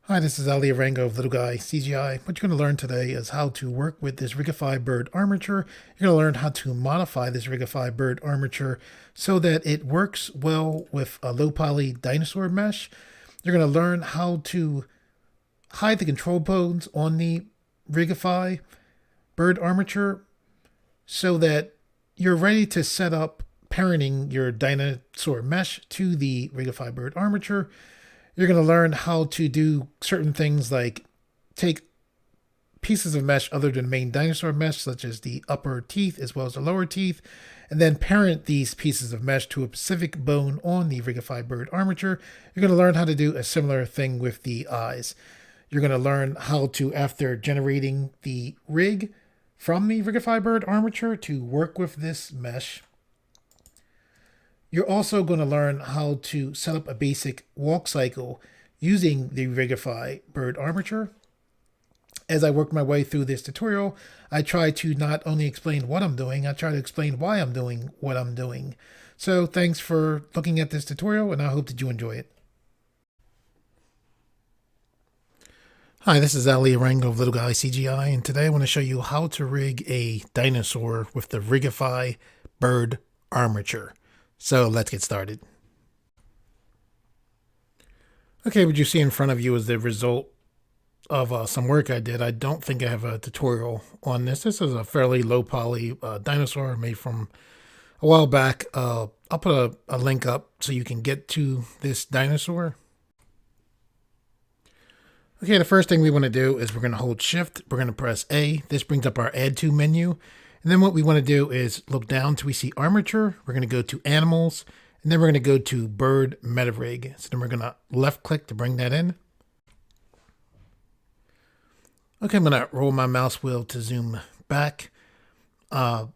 Hi, this is Ali Arango of Little Guy CGI. What you're going to learn today is how to work with this Rigify Bird Armature. You're going to learn how to modify this Rigify Bird Armature so that it works well with a low poly dinosaur mesh. You're going to learn how to hide the control bones on the Rigify Bird Armature so that you're ready to set up parenting your dinosaur mesh to the Rigify Bird Armature. You're going to learn how to do certain things like take pieces of mesh other than main dinosaur mesh, such as the upper teeth as well as the lower teeth, and then parent these pieces of mesh to a specific bone on the Rigify Bird Armature. You're going to learn how to do a similar thing with the eyes. You're going to learn how to, after generating the rig from the Rigify Bird Armature, to work with this mesh. You're also going to learn how to set up a basic walk cycle using the Rigify Bird Armature. As I work my way through this tutorial, I try to not only explain what I'm doing, I try to explain why I'm doing what I'm doing. So thanks for looking at this tutorial, and I hope that you enjoy it. Hi, this is Ali Arango of Little Guy CGI, and today I want to show you how to rig a dinosaur with the Rigify Bird Armature. So let's get started. Okay, what you see in front of you is the result of some work I did. I don't think I have a tutorial on this. This is a fairly low poly dinosaur made from a while back. I'll put a link up so you can get to this dinosaur. Okay, the first thing we want to do is we're going to hold shift. We're going to press A. This brings up our add to menu. And then what we want to do is look down till we see armature. We're going to go to animals, and then we're going to go to bird meta rig. So then we're going to left click to bring that in. Okay, I'm going to roll my mouse wheel to zoom back. One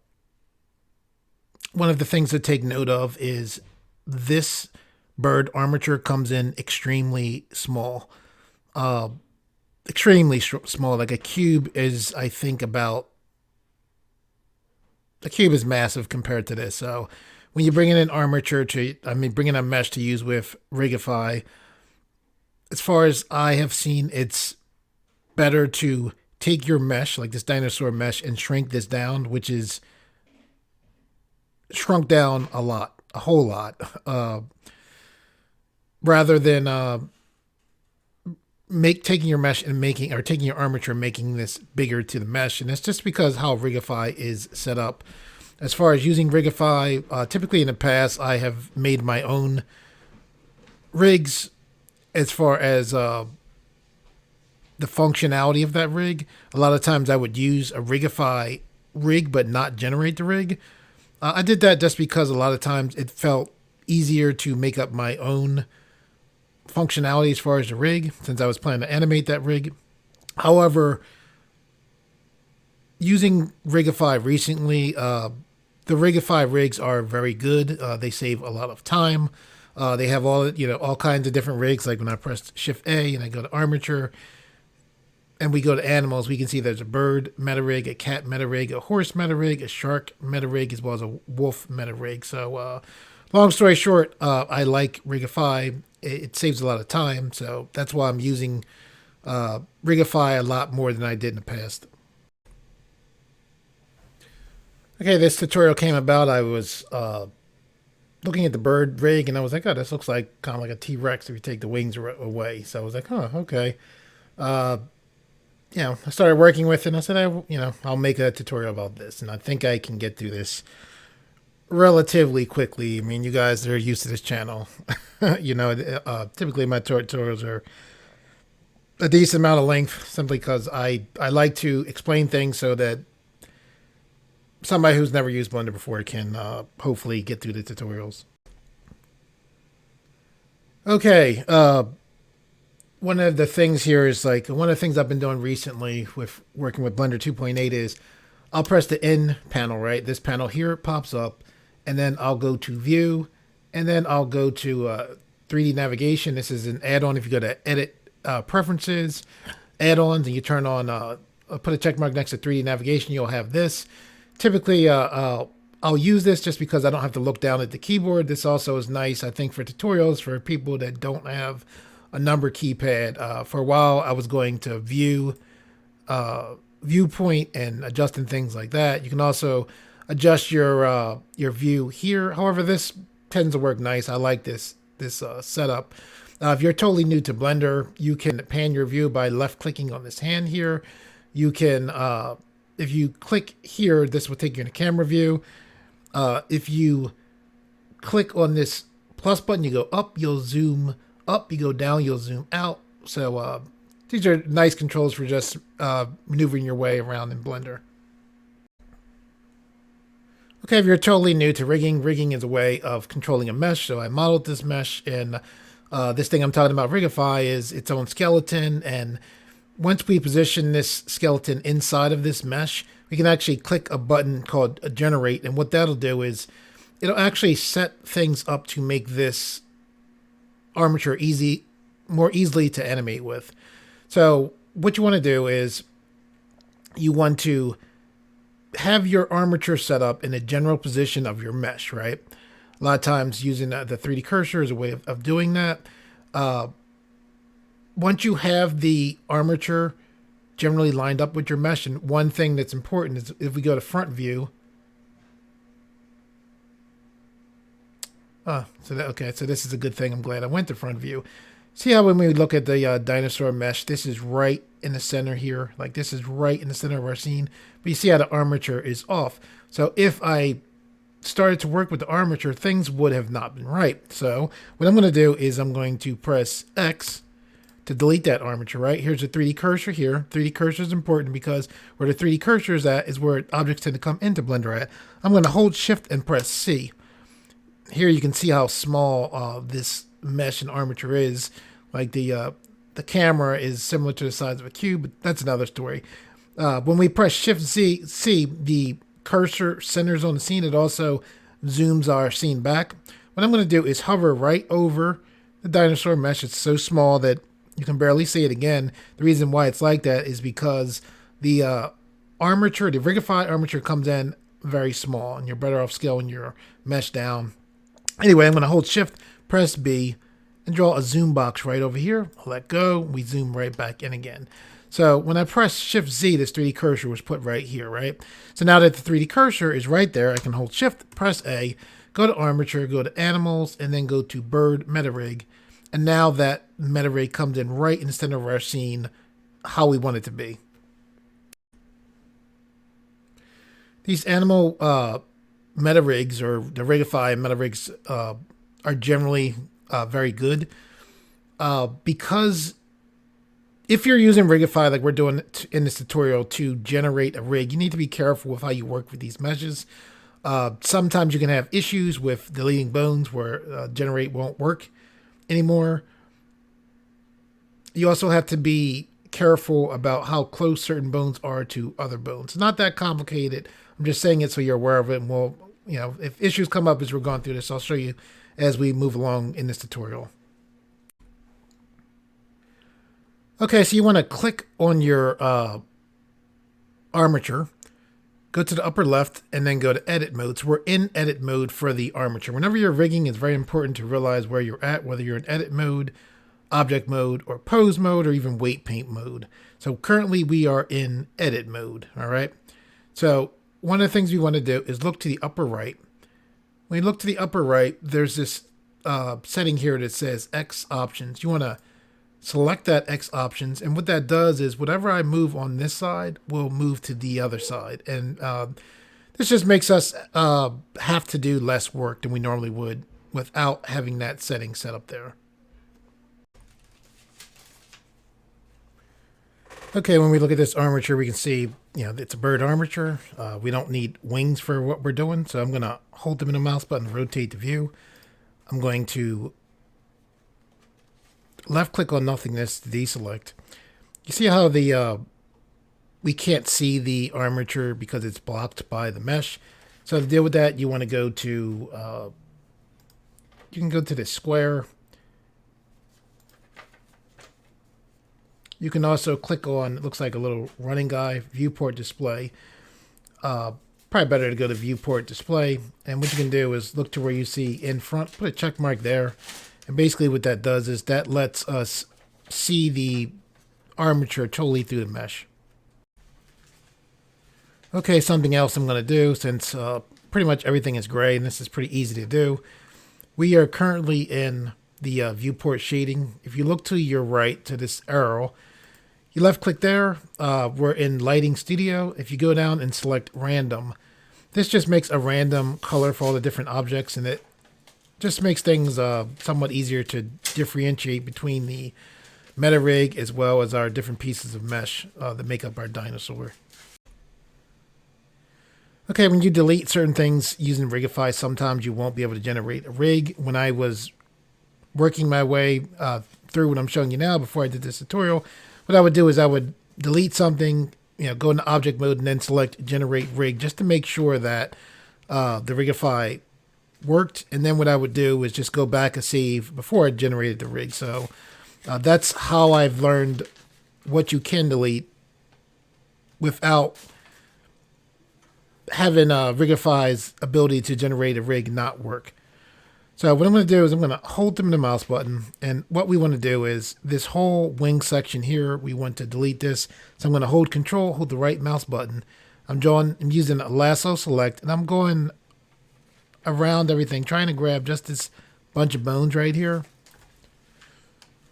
of the things to take note of is this bird armature comes in extremely small. Extremely small. Like a cube is, I think, about... The cube is massive compared to this. So when you bring in an armature bring in a mesh to use with Rigify, as far as I have seen, it's better to take your mesh, like this dinosaur mesh, and shrink this down, which is shrunk down a lot, a whole lot, rather than taking your mesh and taking your armature and making this bigger to the mesh. And it's just because how Rigify is set up. As far as using Rigify, typically in the past I have made my own rigs as far as the functionality of that rig. A lot of times I would use a Rigify rig but not generate the rig. I did that just because a lot of times it felt easier to make up my own functionality as far as the rig, since I was planning to animate that rig. However, using Rigify recently, the Rigify rigs are very good. They save a lot of time. They have all kinds of different rigs. Like when I press Shift A and I go to Armature, and we go to animals, we can see there's a bird meta rig, a cat meta rig, a horse meta rig, a shark meta rig, as well as a wolf meta rig. So, long story short, I like Rigify. It saves a lot of time, so that's why I'm using Rigify a lot more than I did in the past. Okay, this tutorial came about. I was looking at the bird rig, and I was like, oh, this looks like kind of like a T-Rex if you take the wings away. So I was like, oh, okay. I started working with it, and I said, I'll make a tutorial about this, and I think I can get through this relatively quickly. I mean, you guys are used to this channel. Typically my tutorials are a decent amount of length, simply because I like to explain things so that somebody who's never used Blender before can hopefully get through the tutorials. Okay, one of the things here is one of the things I've been doing recently with working with Blender 2.8 is I'll press the N panel, right? This panel here pops up, and then I'll go to View, and then I'll go to 3D Navigation. This is an add-on. If you go to Edit Preferences, Add-ons, and you turn on, put a check mark next to 3D Navigation, you'll have this. Typically, I'll use this just because I don't have to look down at the keyboard. This also is nice, I think, for tutorials for people that don't have a number keypad. For a while, I was going to view, viewpoint and adjusting things like that. You can also adjust your view here. However, this tends to work nice. I like this setup. If you're totally new to Blender, you can pan your view by left clicking on this hand here. You can, if you click here, this will take you into camera view. If you click on this plus button, you go up, you'll zoom up. You go down, you'll zoom out. So these are nice controls for just maneuvering your way around in Blender. Okay, if you're totally new to rigging, rigging is a way of controlling a mesh. So I modeled this mesh, and this thing I'm talking about, Rigify, is its own skeleton. And once we position this skeleton inside of this mesh, we can actually click a button called Generate. And what that'll do is it'll actually set things up to make this armature more easily to animate with. So what you want to do is you want to have your armature set up in the general position of your mesh, right? A lot of times using the 3D cursor is a way of doing that. Once you have the armature generally lined up with your mesh, and one thing that's important is if we go to front view. So this is a good thing. I'm glad I went to front view. See how when we look at the dinosaur mesh, this is right in the center here. Like this is right in the center of our scene. But you see how the armature is off. So if I started to work with the armature, things would have not been right. So what I'm going to do is I'm going to press X to delete that armature, right? Here's the 3D cursor here. 3D cursor is important because where the 3D cursor is at is where objects tend to come into Blender at. I'm going to hold Shift and press C. Here you can see how small this mesh and armature is. Like the camera is similar to the size of a cube, but that's another story. When we press Shift C, the cursor centers on the scene. It also zooms our scene back. What I'm going to do is hover right over the dinosaur mesh. It's so small that you can barely see it again. The reason why it's like that is because the armature, the Rigify armature, comes in very small, and you're better off scaling your mesh down. Anyway, I'm going to hold Shift, press B, and draw a zoom box right over here. I'll let go. We zoom right back in again. So when I press Shift Z, this 3D cursor was put right here, right? So now that the 3D cursor is right there, I can hold Shift, press A, go to Armature, go to Animals, and then go to Bird Meta Rig. And now that meta rig comes in right in the center of our scene, how we want it to be. These animal meta rigs, or the Rigify meta rigs, are generally very good because if you're using Rigify like we're doing in this tutorial to generate a rig, you need to be careful with how you work with these meshes. Sometimes you can have issues with deleting bones where generate won't work anymore. You also have to be careful about how close certain bones are to other bones. It's not that complicated. I'm just saying it so you're aware of it. And we'll, if issues come up as we're going through this, I'll show you as we move along in this tutorial. Okay, so you want to click on your armature, go to the upper left, and then go to edit mode. So we're in edit mode for the armature. Whenever you're rigging, it's very important to realize where you're at, whether you're in edit mode, object mode, or pose mode, or even weight paint mode. So currently we are in edit mode, all right? So one of the things we want to do is look to the upper right. When you look to the upper right, there's this setting here that says X options. You want to select that X options, and what that does is whatever I move on this side will move to the other side. And this just makes us have to do less work than we normally would without having that setting set up there. Okay, when we look at this armature, we can see, it's a bird armature. We don't need wings for what we're doing, so I'm going to hold them in the mouse button, rotate the view. I'm going to left click on nothingness to deselect. You see how the we can't see the armature because it's blocked by the mesh. So to deal with that, you want to go to you can go to the square. You can also click on, it looks like a little running guy, viewport display. Probably better to go to viewport display. And what you can do is look to where you see in front, put a check mark there. And basically what that does is that lets us see the armature totally through the mesh. Okay, something else I'm going to do, since pretty much everything is gray and this is pretty easy to do. We are currently in the viewport shading. If you look to your right to this arrow, you left click there. We're in lighting studio. If you go down and select random, this just makes a random color for all the different objects, and it just makes things somewhat easier to differentiate between the meta rig as well as our different pieces of mesh that make up our dinosaur. Okay, when you delete certain things using Rigify, sometimes you won't be able to generate a rig. When I was working my way through what I'm showing you now before I did this tutorial, what I would do is I would delete something, go into object mode and then select generate rig just to make sure that the Rigify worked. And then what I would do is just go back and save before I generated the rig. So that's how I've learned what you can delete without having Rigify's ability to generate a rig not work. So what I'm going to do is I'm going to hold them in the mouse button, and what we want to do is this whole wing section here, we want to delete this. So I'm going to hold control, hold the right mouse button. I'm using a lasso select, and I'm going around everything, trying to grab just this bunch of bones right here.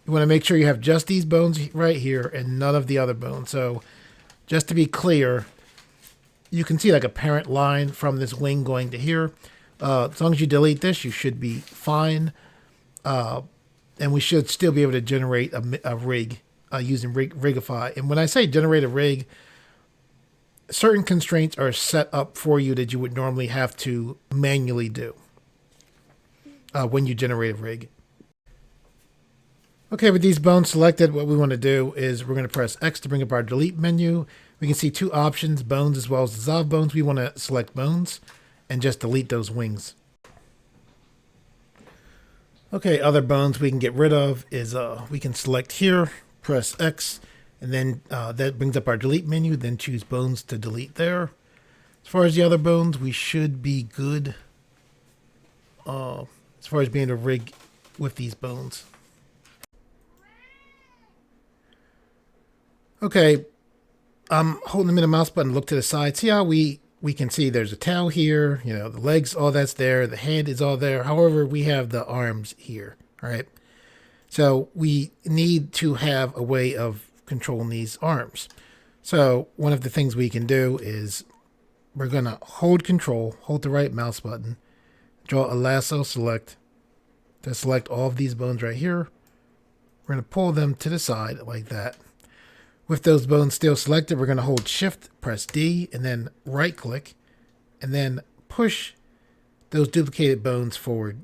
You want to make sure you have just these bones right here and none of the other bones. So just to be clear, you can see like a parent line from this wing going to here. As long as you delete this, you should be fine. And we should still be able to generate a rig using Rigify. And when I say generate a rig, certain constraints are set up for you that you would normally have to manually do when you generate a rig. Okay, with these bones selected, what we want to do is we're going to press X to bring up our delete menu. We can see two options, bones as well as dissolve bones. We want to select bones and just delete those wings. Okay, other bones we can get rid of is we can select here, press X, and then that brings up our delete menu, then choose bones to delete there. As far as the other bones, we should be good as far as being able to rig with these bones. Okay, I'm holding them in the mouse button, look to the side, see how we can see there's a tail here, the legs, all that's there, the head is all there. However, we have the arms here, all right? So we need to have a way of controlling these arms. So one of the things we can do is we're going to hold control, hold the right mouse button, draw a lasso select to select all of these bones right here. We're going to pull them to the side like that. With those bones still selected, we're going to hold Shift, press D, and then right click, and then push those duplicated bones forward.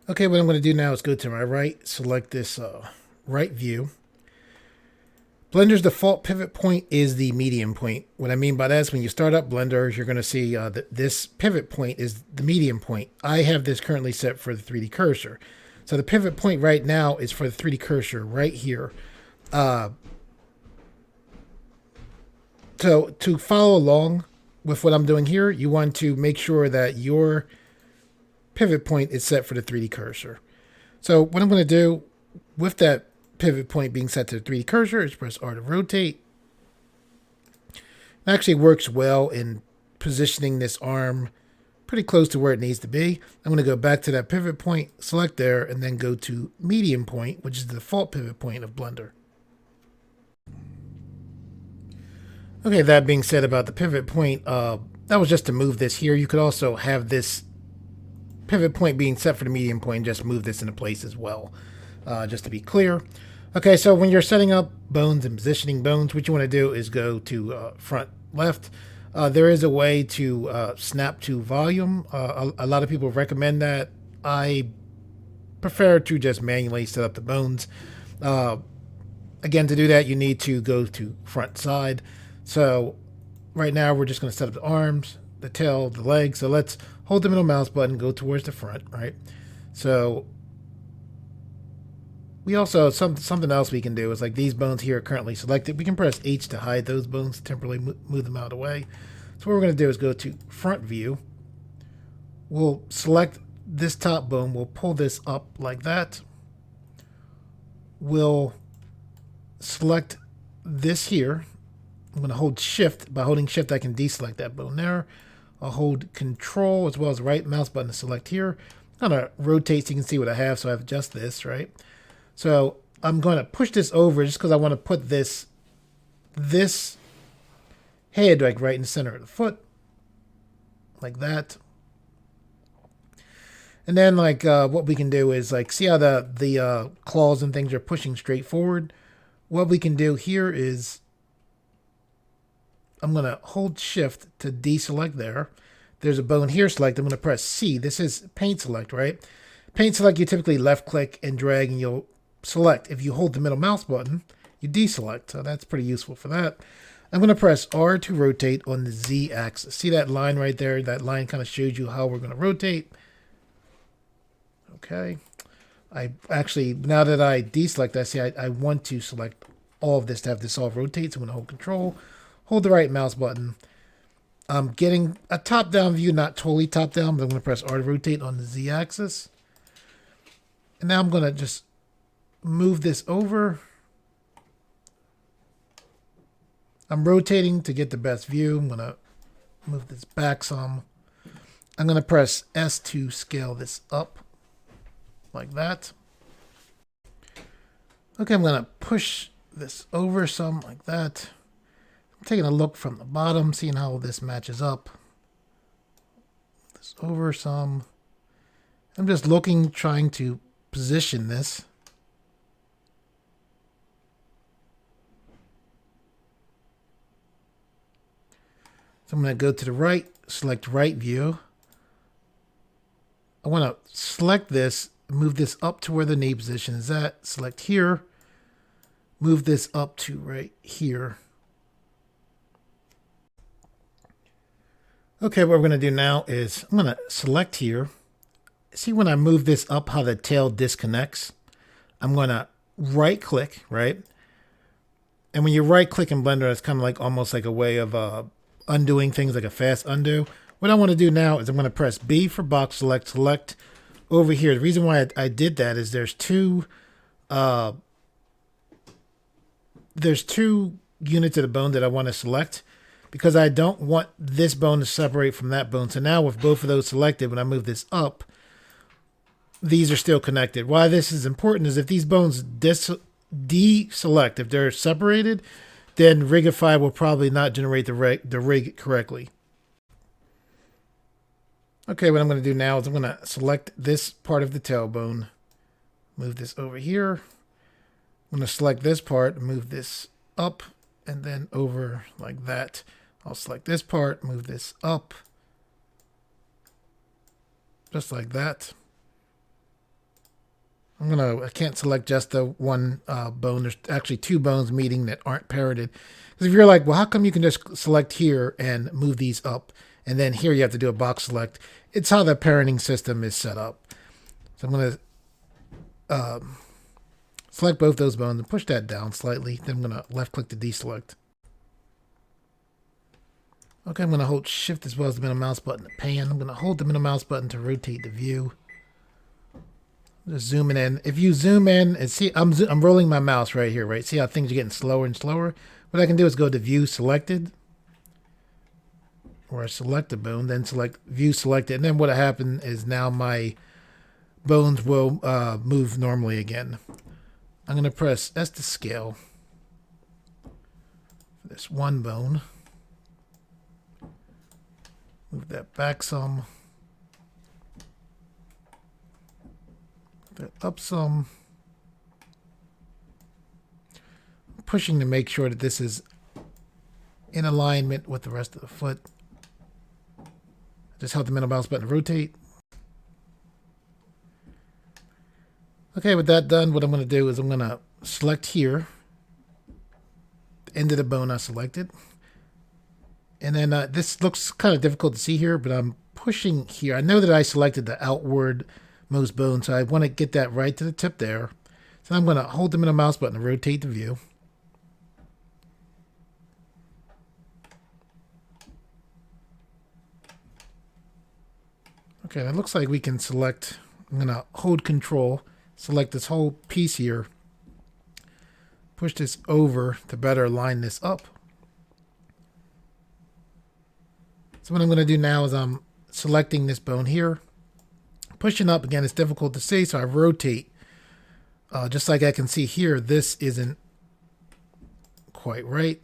Okay, what I'm going to do now is go to my right, select this right view. Blender's default pivot point is the medium point. What I mean by that is when you start up Blender, you're going to see that this pivot point is the medium point. I have this currently set for the 3D cursor. So the pivot point right now is for the 3D cursor right here. So to follow along with what I'm doing here, you want to make sure that your pivot point is set for the 3D cursor. So what I'm going to do with that pivot point being set to the 3D cursor is press R to rotate. It actually works well in positioning this arm pretty close to where it needs to be. I'm going to go back to that pivot point, select there, and then go to medium point, which is the default pivot point of Blender. Okay, that being said about the pivot point, that was just to move this here. You could also have this pivot point being set for the medium point and just move this into place as well, just to be clear. Okay, so when you're setting up bones and positioning bones, what you want to do is go to front left. There is a way to snap to volume. A lot of people recommend that. I prefer to just manually set up the bones. Again, to do that, you need to go to front side. So right now we're just going to set up the arms, the tail, the legs. So let's hold the middle mouse button, go towards the front, right? So we also, something else we can do is like these bones here are currently selected. We can press H to hide those bones, temporarily move them out of the way. So what we're going to do is go to front view. We'll select this top bone. We'll pull this up like that. We'll select this here. I'm going to hold shift. By holding shift, I can deselect that bone there. I'll hold control as well as right mouse button to select here. I'm going to rotate so you can see what I have. So I have just this, right? So I'm going to push this over just because I want to put this head like right in the center of the foot. Like that. And then like what we can do is like see how the claws and things are pushing straight forward. What we can do here is I'm going to hold shift to deselect there. There's a bone here select. I'm going to press C. This is paint select, right? Paint select, you typically left click and drag and you'll select. If you hold the middle mouse button, you deselect. So that's pretty useful for that. I'm going to press R to rotate on the Z axis. See that line right there? That line kind of shows you how we're going to rotate. Okay. I actually, now that I deselect, I see I want to select all of this to have this all rotate. So I'm going to hold control, hold the right mouse button. I'm getting a top-down view, not totally top-down, but I'm going to press R to rotate on the Z axis. And now I'm going to just move this over. I'm rotating to get the best view. I'm going to move this back some. I'm going to press S to scale this up like that. Okay, I'm going to push this over some like that. I'm taking a look from the bottom, seeing how this matches up. This over some. I'm just looking, trying to position this. So I'm going to go to the right, select right view. I want to select this, move this up to where the knee position is at. Select here. Move this up to right here. Okay, what we're going to do now is I'm going to select here. See when I move this up how the tail disconnects? I'm going to right click, right? And when you right click in Blender, it's kind of like almost like a way of undoing things, like a fast undo. What I want to do now is I'm going to press B for box select, select over here. The reason why I did that is there's two units of the bone that I want to select because I don't want this bone to separate from that bone. So now with both of those selected, when I move this up, these are still connected. Why this is important is if these bones deselect, if they're separated, then Rigify will probably not generate the rig correctly. Okay, what I'm going to do now is I'm going to select this part of the tailbone, move this over here. I'm going to select this part, move this up, and then over like that. I'll select this part, move this up, just like that. I can't select just the one bone. There's actually two bones meeting that aren't parroted. Because if you're like, well, how come you can just select here and move these up, and then here you have to do a box select? It's how the parenting system is set up. So I'm going to select both those bones and push that down slightly. Then I'm going to left click to deselect. Okay, I'm going to hold shift as well as the middle mouse button to pan. I'm going to hold the middle mouse button to rotate the view. Just zooming in. If you zoom in and see, I'm rolling my mouse right here, right? See how things are getting slower and slower? What I can do is go to view selected, or I select a bone, then select view selected. And then what happened is now my bones will move normally again. I'm going to press S to scale for this one bone. Move that back some. That up some. I'm pushing to make sure that this is in alignment with the rest of the foot. Just held the middle mouse button to rotate. Okay, with that done, what I'm going to do is I'm going to select here, the end of the bone I selected. And then this looks kind of difficult to see here, but I'm pushing here. I know that I selected the outward most bone, so I want to get that right to the tip there. So I'm going to hold the middle mouse button to rotate the view. Okay, it looks like we can select, I'm going to hold control, select this whole piece here, push this over to better line this up. So what I'm going to do now is I'm selecting this bone here, pushing up. Again, it's difficult to see, so I rotate. Just like I can see here, this isn't quite right.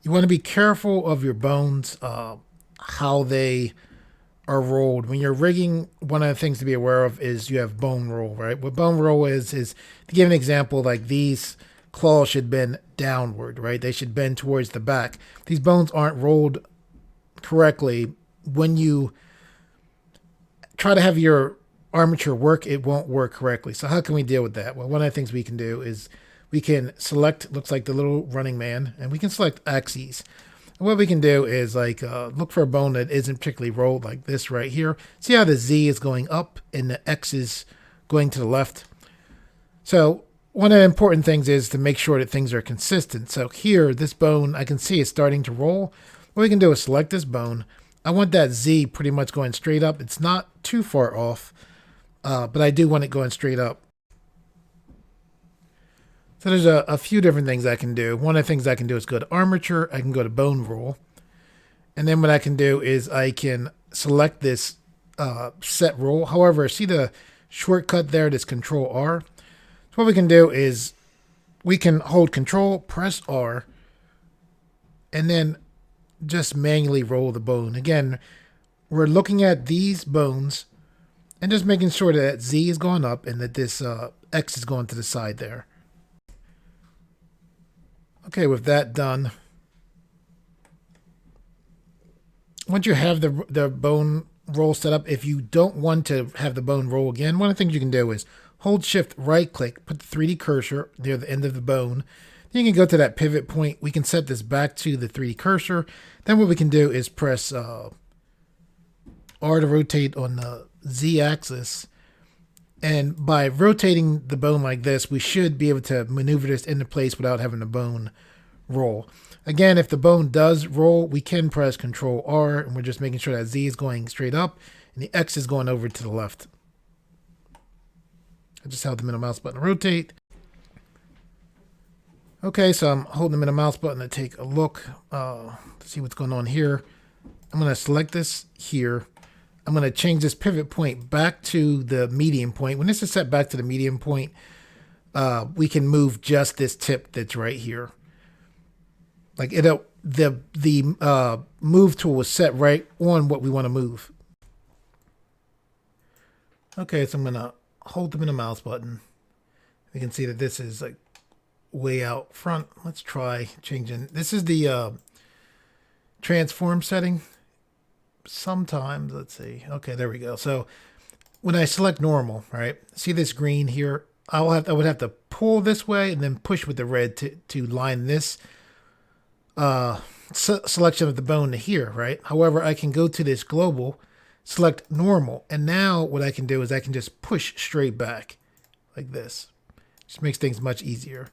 You want to be careful of your bones, how they are rolled. When you're rigging, one of the things to be aware of is you have bone roll, right? What bone roll is to give an example, like these claws should bend downward, right? They should bend towards the back. These bones aren't rolled correctly. When you try to have your armature work, it won't work correctly. So how can we deal with that? Well, one of the things we can do is we can select, looks like the little running man, and we can select axes. And what we can do is like look for a bone that isn't particularly rolled, like this right here. See how the Z is going up and the X is going to the left? So one of the important things is to make sure that things are consistent. So here, this bone, I can see is starting to roll. What we can do is select this bone. I want that Z pretty much going straight up. It's not too far off, but I do want it going straight up. So there's a few different things I can do. One of the things I can do is go to armature. I can go to bone roll. And then what I can do is I can select this set roll. However, see the shortcut there, this Control R? So what we can do is we can hold Control, press R, and then just manually roll the bone. Again, we're looking at these bones and just making sure that Z is going up and that this X is going to the side there. Okay, with that done, once you have the bone roll set up, if you don't want to have the bone roll again, one of the things you can do is hold shift right click, put the 3D cursor near the end of the bone. Then you can go to that pivot point. We can set this back to the 3D cursor. Then what we can do is press R to rotate on the Z axis. And by rotating the bone like this, we should be able to maneuver this into place without having the bone roll. Again, if the bone does roll, we can press Control R, and we're just making sure that Z is going straight up and the X is going over to the left. I just held the middle mouse button to rotate. Okay, so I'm holding the middle mouse button to take a look to see what's going on here. I'm going to select this here. I'm going to change this pivot point back to the medium point. When this is set back to the medium point, we can move just this tip that's right here. Like the move tool was set right on what we want to move. Okay, so I'm going to hold the middle mouse button. We can see that this is like way out front. Let's try changing. This is the transform setting. Sometimes, let's see. Okay, there we go. So when I select normal, right? See this green here? I would have to pull this way and then push with the red to line this selection of the bone to here, right? However, I can go to this global, select normal, and now what I can do is I can just push straight back like this. Just makes things much easier.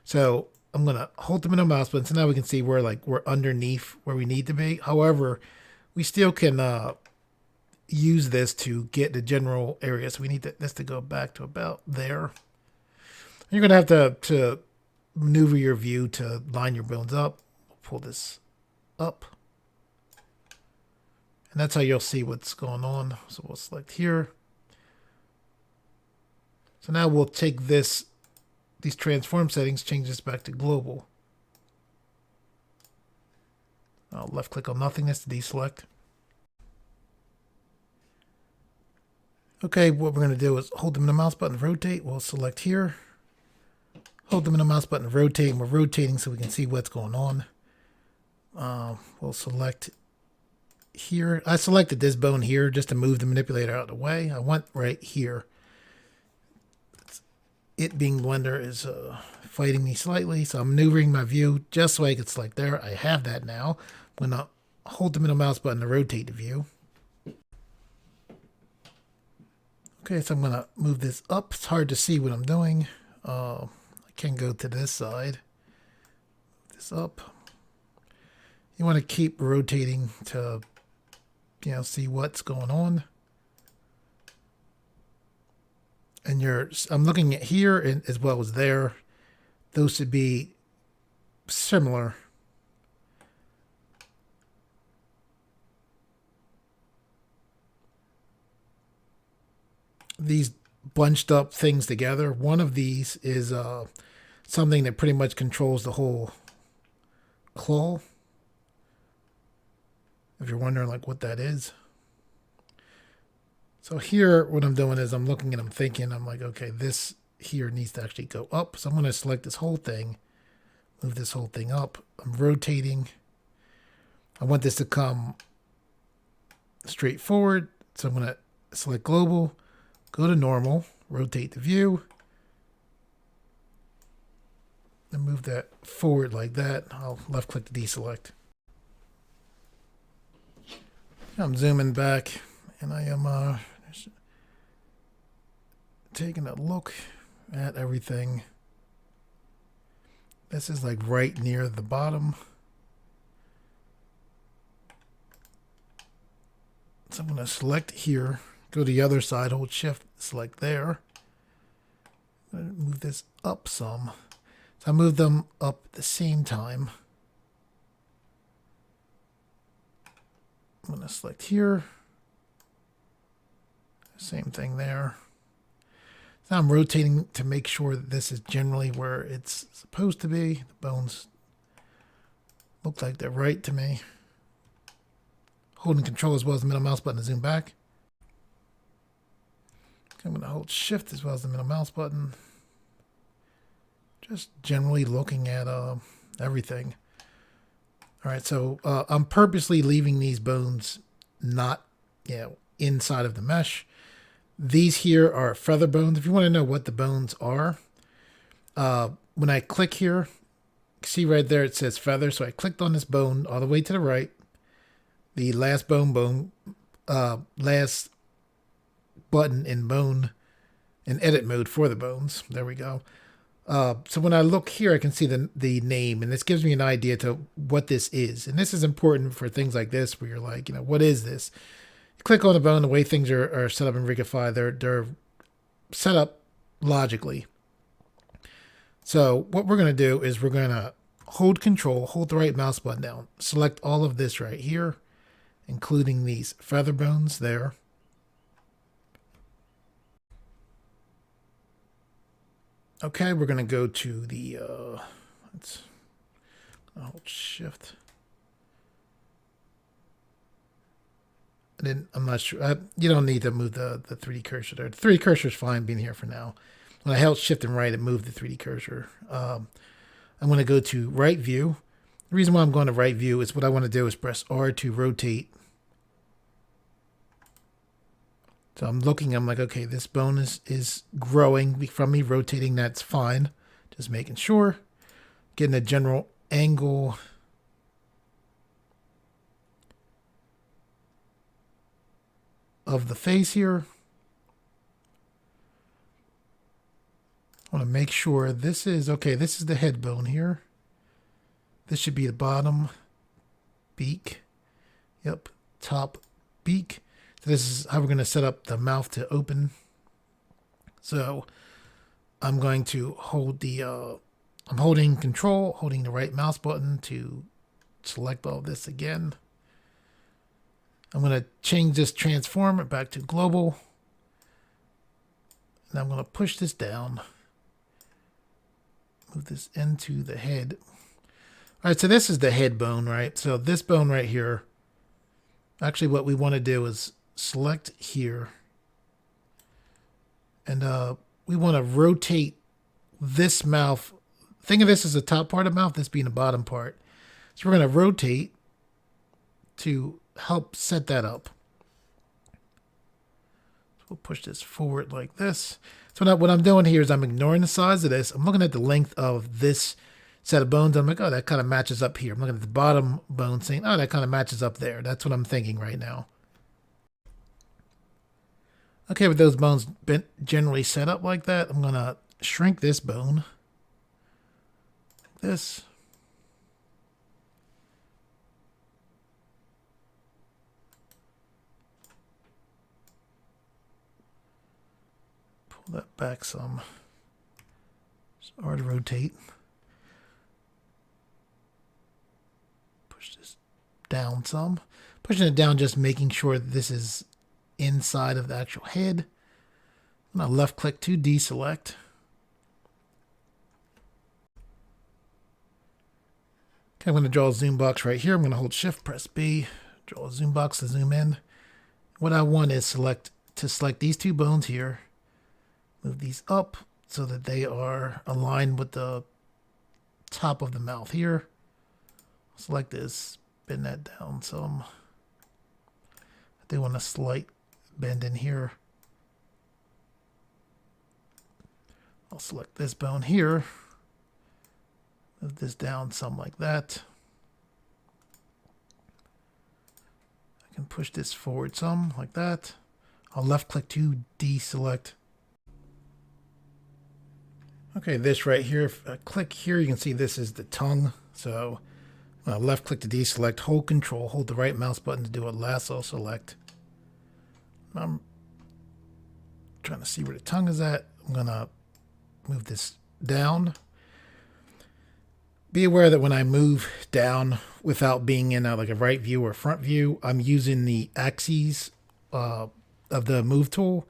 So I'm gonna hold the middle mouse button, so now we can see we're underneath where we need to be. However, we still can use this to get the general area. So we need this to go back to about there. You're going to have to maneuver your view to line your bones up. Pull this up. And that's how you'll see what's going on. So we'll select here. So now we'll take these transform settings, change this back to global. I'll left click on nothingness to deselect. Okay, what we're going to do is hold the middle mouse button, rotate. We'll select here. Hold the middle mouse button, rotate, and we're rotating so we can see what's going on. We'll select here. I selected this bone here just to move the manipulator out of the way. I want right here. It being Blender is fighting me slightly, so I'm maneuvering my view just so I can select there. I have that now. I'm going to hold the middle mouse button to rotate the view. Okay, so I'm going to move this up. It's hard to see what I'm doing. I can go to this side. Move this up. You want to keep rotating to see what's going on. And I'm looking at here and as well as there. Those should be similar. These bunched up things together. One of these is something that pretty much controls the whole claw. If you're wondering like what that is. So here, what I'm doing is I'm looking and I'm thinking, I'm like, okay, this here needs to actually go up. So I'm going to select this whole thing, move this whole thing up. I'm rotating. I want this to come straight forward. So I'm going to select global, go to normal, rotate the view, and move that forward like that. I'll left click to deselect. I'm zooming back and I am taking a look at everything. This is like right near the bottom. So I'm going to select here, go to the other side, hold shift, select there. I'm going to move this up some. So I move them up at the same time. I'm going to select here. Same thing there. Now I'm rotating to make sure that this is generally where it's supposed to be. The bones look like they're right to me. Holding control as well as the middle mouse button to zoom back. I'm going to hold shift as well as the middle mouse button. Just generally looking at everything. All right, so I'm purposely leaving these bones not inside of the mesh. These here are feather bones. If you want to know what the bones are, when I click here, see right there it says feather. So I clicked on this bone all the way to the right. The last last button in edit mode for the bones. There we go. So when I look here, I can see the name, and this gives me an idea to what this is. And this is important for things like this, where you're like, what is this? Click on the bone, the way things are set up in Rigify, they're set up logically. So what we're going to do is we're going to hold control, hold the right mouse button down, select all of this right here, including these feather bones there. Okay, we're going to go to the, let's hold shift. I'm not sure. You don't need to move the 3D cursor there. The 3D cursor is fine being here for now. When I held shift and right, it moved the 3D cursor. I'm going to go to right view. The reason why I'm going to right view is what I want to do is press R to rotate. So I'm looking, I'm like, okay, this bone is growing from me rotating. That's fine. Just making sure. Getting a general angle. Of the face here. I want to make sure this is okay. This is the head bone here. This should be the bottom beak. Yep, top beak. So this is how we're going to set up the mouth to open. So I'm going to hold the I'm holding control, holding the right mouse button to select all this again. I'm going to change this transform back to global. And I'm going to push this down. Move this into the head. All right, so this is the head bone, right? So this bone right here, actually what we want to do is select here. And we want to rotate this mouth. Think of this as the top part of the mouth, this being the bottom part. So we're going to rotate to help set that up. So we'll push this forward like this. So now what I'm doing here is I'm ignoring the size of this. I'm looking at the length of this set of bones. I'm like, oh, that kind of matches up here. I'm looking at the bottom bone saying, oh, that kind of matches up there. That's what I'm thinking right now. Okay, with those bones generally set up like that, I'm going to shrink this bone. This. Pull that back some. It's hard to rotate. Push this down some. Pushing it down, just making sure that this is inside of the actual head. I'm going to left click to deselect. Okay, I'm going to draw a zoom box right here. I'm going to hold shift, press B, draw a zoom box to zoom in. What I want is select these two bones here. Move these up so that they are aligned with the top of the mouth here. Select this, bend that down some. I do want a slight bend in here. I'll select this bone here. Move this down some like that. I can push this forward some like that. I'll left click to deselect. Okay, this right here, if I click here, you can see this is the tongue. So left click to deselect, hold control, hold the right mouse button to do a lasso select. I'm trying to see where the tongue is at. I'm going to move this down. Be aware that when I move down without being in like a right view or front view, I'm using the axes of the move tool.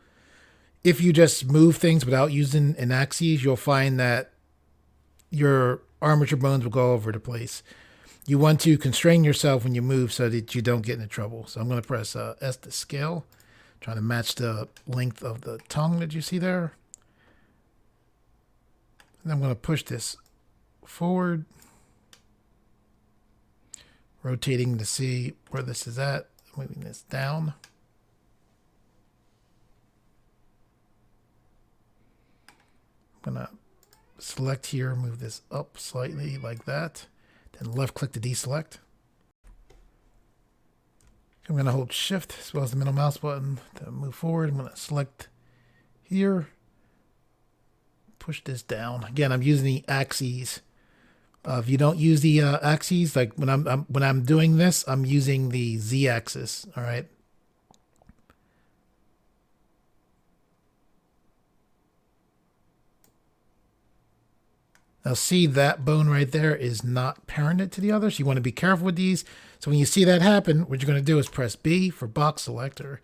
If you just move things without using an axis, you'll find that your armature bones will go all over the place. You want to constrain yourself when you move so that you don't get into trouble. So I'm going to press S to scale, trying to match the length of the tongue that you see there. And I'm going to push this forward, rotating to see where this is at, moving this down. I'm going to select here, move this up slightly like that, then left click to deselect. I'm going to hold shift as well as the middle mouse button to move forward. I'm going to select here, push this down. Again, I'm using the axes. If you don't use the axes, like when I'm doing this, I'm using the Z axis. All right. Now see, that bone right there is not parented to the others. You want to be careful with these. So when you see that happen, what you're going to do is press B for box select, or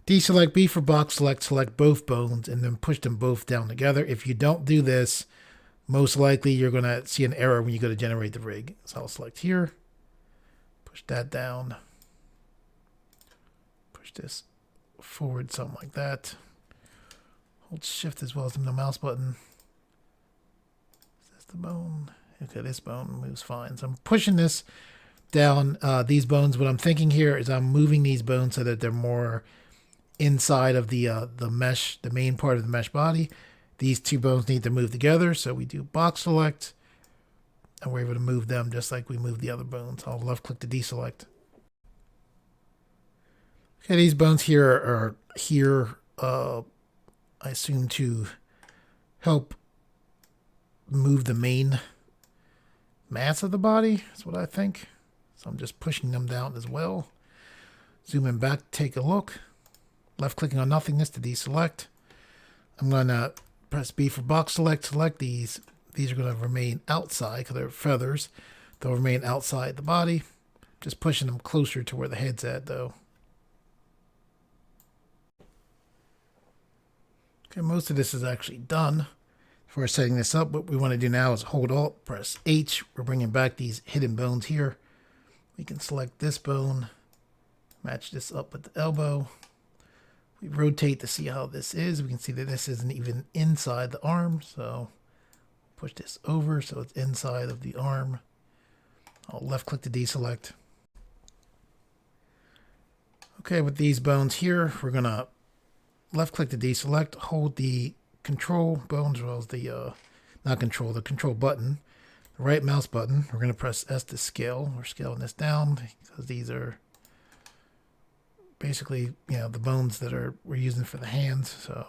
deselect, B for box select, select both bones, and then push them both down together. If you don't do this, most likely you're going to see an error when you go to generate the rig. So I'll select here, push that down, push this forward, something like that. Hold shift as well as the mouse button. The bone. Okay, this bone moves fine. So I'm pushing this down, these bones. What I'm thinking here is I'm moving these bones so that they're more inside of the mesh, the main part of the mesh body. These two bones need to move together, so we do box select, and we're able to move them just like we move the other bones. I'll left click to deselect. Okay, these bones here are here, I assume, to help move the main mass of the body. That's what I think. So I'm just pushing them down as well. Zooming back, take a look. Left clicking on nothingness to deselect. I'm going to press B for box select. Select these. These are going to remain outside because they're feathers. They'll remain outside the body. Just pushing them closer to where the head's at though. Okay, most of this is actually done. For setting this up, what we want to do now is hold Alt, press H. We're bringing back these hidden bones here. We can select this bone, match this up with the elbow. We rotate to see how this is. We can see that this isn't even inside the arm, so push this over so it's inside of the arm. I'll left click to deselect. Okay, with these bones here, we're going to left click to deselect, hold the control bone as well as the the control button, the right mouse button. We're going to press S to scale. We're scaling this down because these are basically, the bones that we're using for the hands. So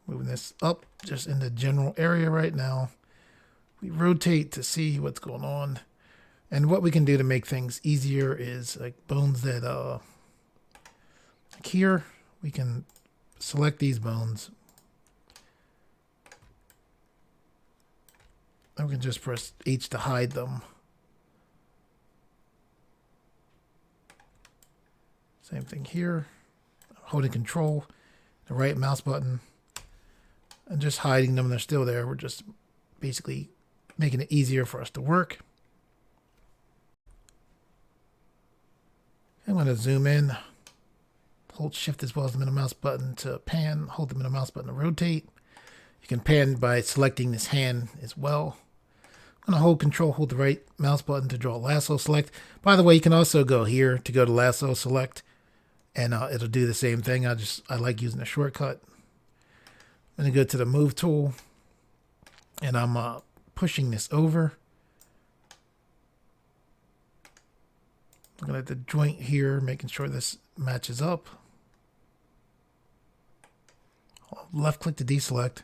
moving this up just in the general area right now. We rotate to see what's going on. And what we can do to make things easier is like bones that like here, we can select these bones. And we can just press H to hide them. Same thing here. Holding control, the right mouse button, and just hiding them. They're still there. We're just basically making it easier for us to work. I'm going to zoom in. Hold shift as well as the middle mouse button to pan. Hold the middle mouse button to rotate. You can pan by selecting this hand as well. I'm going to hold control, hold the right mouse button to draw lasso select. By the way, you can also go here to go to lasso select, and it'll do the same thing. I like using a shortcut. I'm going to go to the move tool, and I'm pushing this over. Looking at the joint here, making sure this matches up. I'll left click to deselect.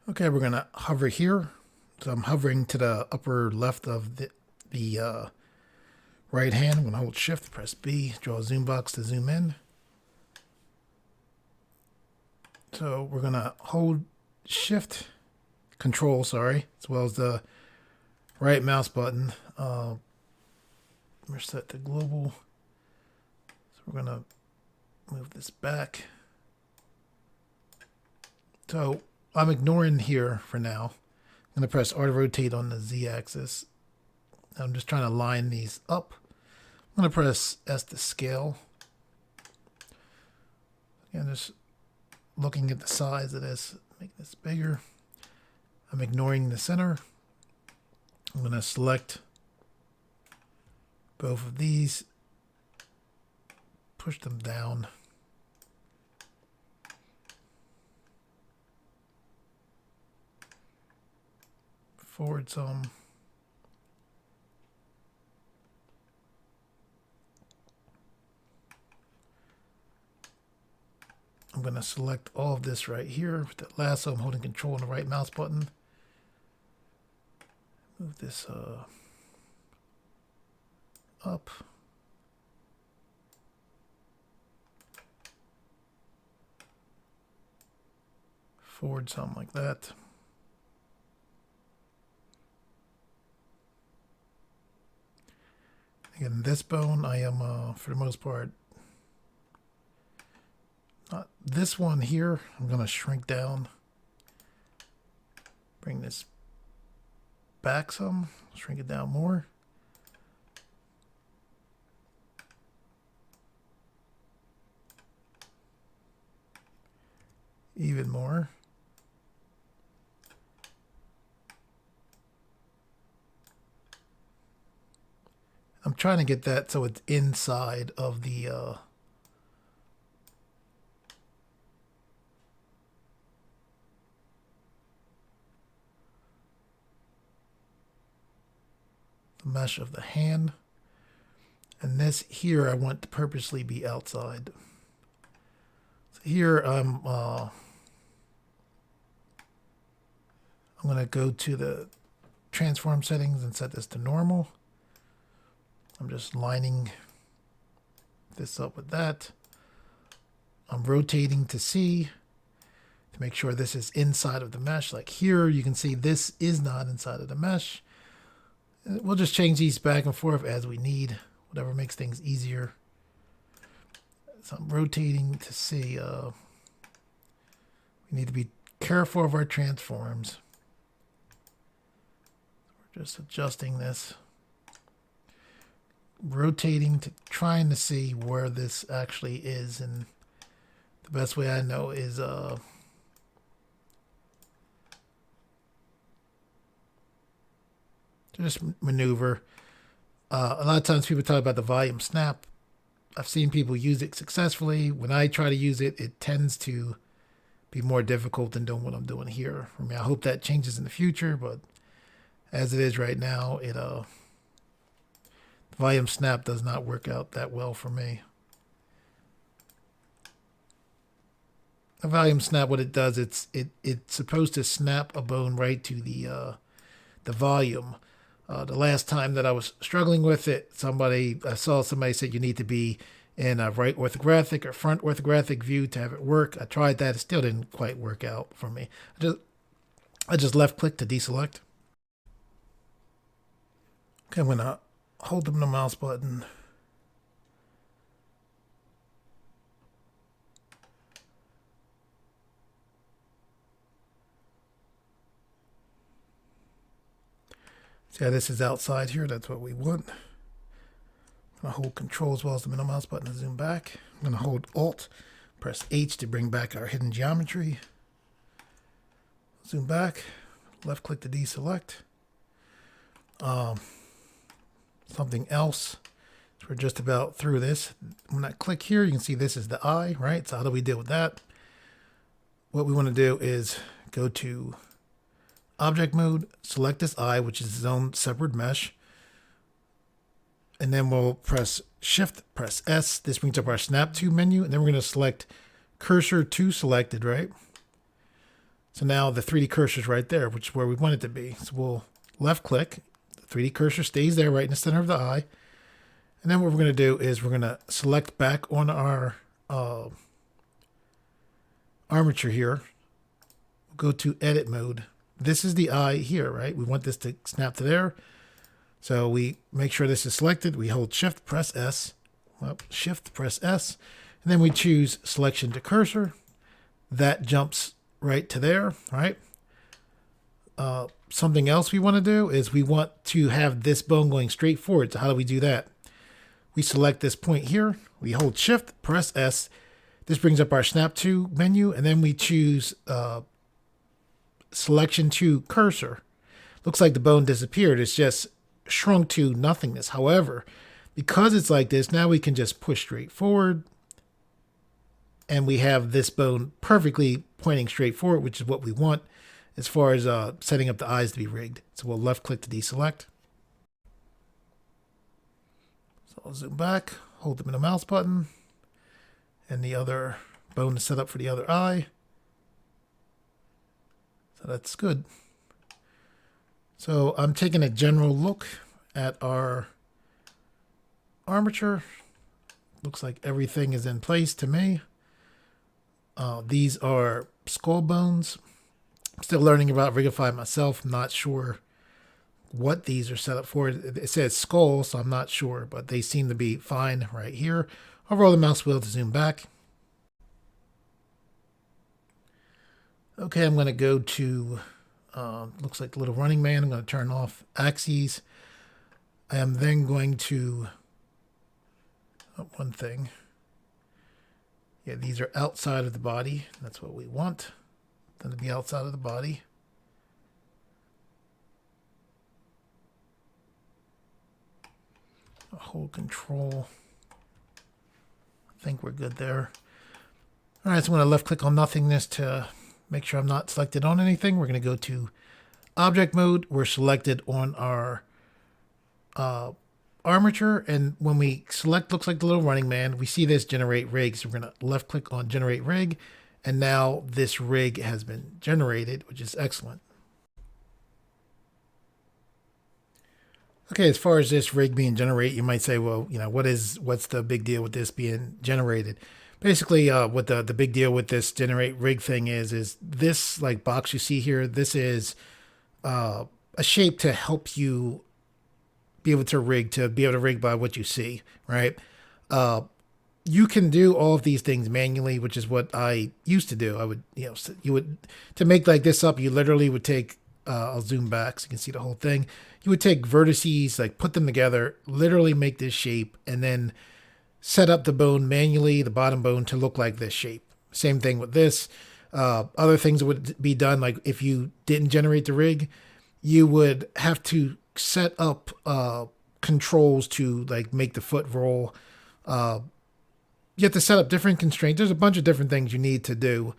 Okay, we're going to hover here. So I'm hovering to the upper left of the right hand. I'm going to hold shift, press B, draw a zoom box to zoom in. So we're going to hold shift, control, sorry, as well as the right mouse button. We're set to global. So we're going to move this back. So I'm ignoring here for now. I'm going to press R to rotate on the Z axis. I'm just trying to line these up. I'm going to press S to scale. Again, just looking at the size of this, make this bigger. I'm ignoring the center. I'm going to select both of these, push them down. Forward some. I'm going to select all of this right here with the lasso. I'm holding control on the right mouse button. Move this up. Forward some like that. Again, this bone, I am, for the most part, this one here, I'm going to shrink down. Bring this back some, shrink it down more. Even more. I'm trying to get that so it's inside of the mesh of the hand. And this here I want to purposely be outside. So here I'm going to go to the transform settings and set this to normal. I'm just lining this up with that. I'm rotating to C to make sure this is inside of the mesh. Like here, you can see this is not inside of the mesh. We'll just change these back and forth as we need, whatever makes things easier. So I'm rotating to see. We need to be careful of our transforms. We're just adjusting this. Rotating to trying to see where this actually is, and the best way I know is to just maneuver. A lot of times people talk about the volume snap. I've seen people use it successfully. When I try to use it, it tends to be more difficult than doing what I'm doing here. I mean, I hope that changes in the future, but as it is right now, it volume snap does not work out that well for me. A volume snap, what it does, it's supposed to snap a bone right to the volume. The last time that I was struggling with it, I saw somebody said you need to be in a right orthographic or front orthographic view to have it work. I tried that. It still didn't quite work out for me. I just left click to deselect. Okay, I'm going to hold them the mouse button. See how this is outside here? That's what we want. I'm going to hold Control as well as the middle mouse button to zoom back. I'm going to hold Alt, press H to bring back our hidden geometry. Zoom back, left click to deselect. Something else. So we're just about through this. When I click here, you can see this is the eye, right? So how do we deal with that? What we want to do is go to Object Mode, select this eye, which is its own separate mesh. And then we'll press Shift, press S. This brings up our Snap To menu. And then we're going to select Cursor to Selected, right? So now the 3D cursor is right there, which is where we want it to be. So we'll left click. The 3D cursor stays there right in the center of the eye. And then what we're going to do is we're going to select back on our armature here. We'll go to Edit Mode. This is the eye here, right? We want this to snap to there. So we make sure this is selected. We hold Shift, press S. Well, Shift, press S. And then we choose Selection to Cursor. That jumps right to there, right? Something else we want to do is we want to have this bone going straight forward. So how do we do that? We select this point here. We hold Shift, press S. This brings up our Snap To menu. And then we choose Selection to Cursor. Looks like the bone disappeared. It's just shrunk to nothingness. However, because it's like this, now we can just push straight forward. And we have this bone perfectly pointing straight forward, which is what we want as far as setting up the eyes to be rigged. So we'll left click to deselect. So I'll zoom back, hold the middle mouse button, and the other bone is set up for the other eye. So that's good. So I'm taking a general look at our armature. Looks like everything is in place to me. These are skull bones. I'm still learning about Rigify myself. I'm not sure what these are set up for. It says skull, so I'm not sure, but they seem to be fine right here. I'll roll the mouse wheel to zoom back. Okay, I'm going to go to, looks like the little running man. I'm going to turn off axes. I am then going to, one thing. Yeah, these are outside of the body. That's what we want them to be, outside of the body. I'll hold Control. I think we're good there. All right, so I'm going to left click on nothingness to make sure I'm not selected on anything. We're going to go to Object Mode. We're selected on our armature, and when we select, looks like the little running man, we see this generate rig. So we're going to left click on generate rig, and now this rig has been generated, which is excellent. Okay, as far as this rig being generated, you might say, well, you know, what's the big deal with this being generated? Basically, what the big deal with this generate rig thing is this like box you see here. This is a shape to help you be able to rig by what you see, right? You can do all of these things manually, which is what I used to do. I would, to make like this up, you literally would take, I'll zoom back so you can see the whole thing. You would take vertices, like put them together, literally make this shape, and then set up the bone manually, the bottom bone, to look like this shape. Same thing with this. Other things would be done, like if you didn't generate the rig, you would have to set up controls to like make the foot roll. You have to set up different constraints. There's a bunch of different things you need to do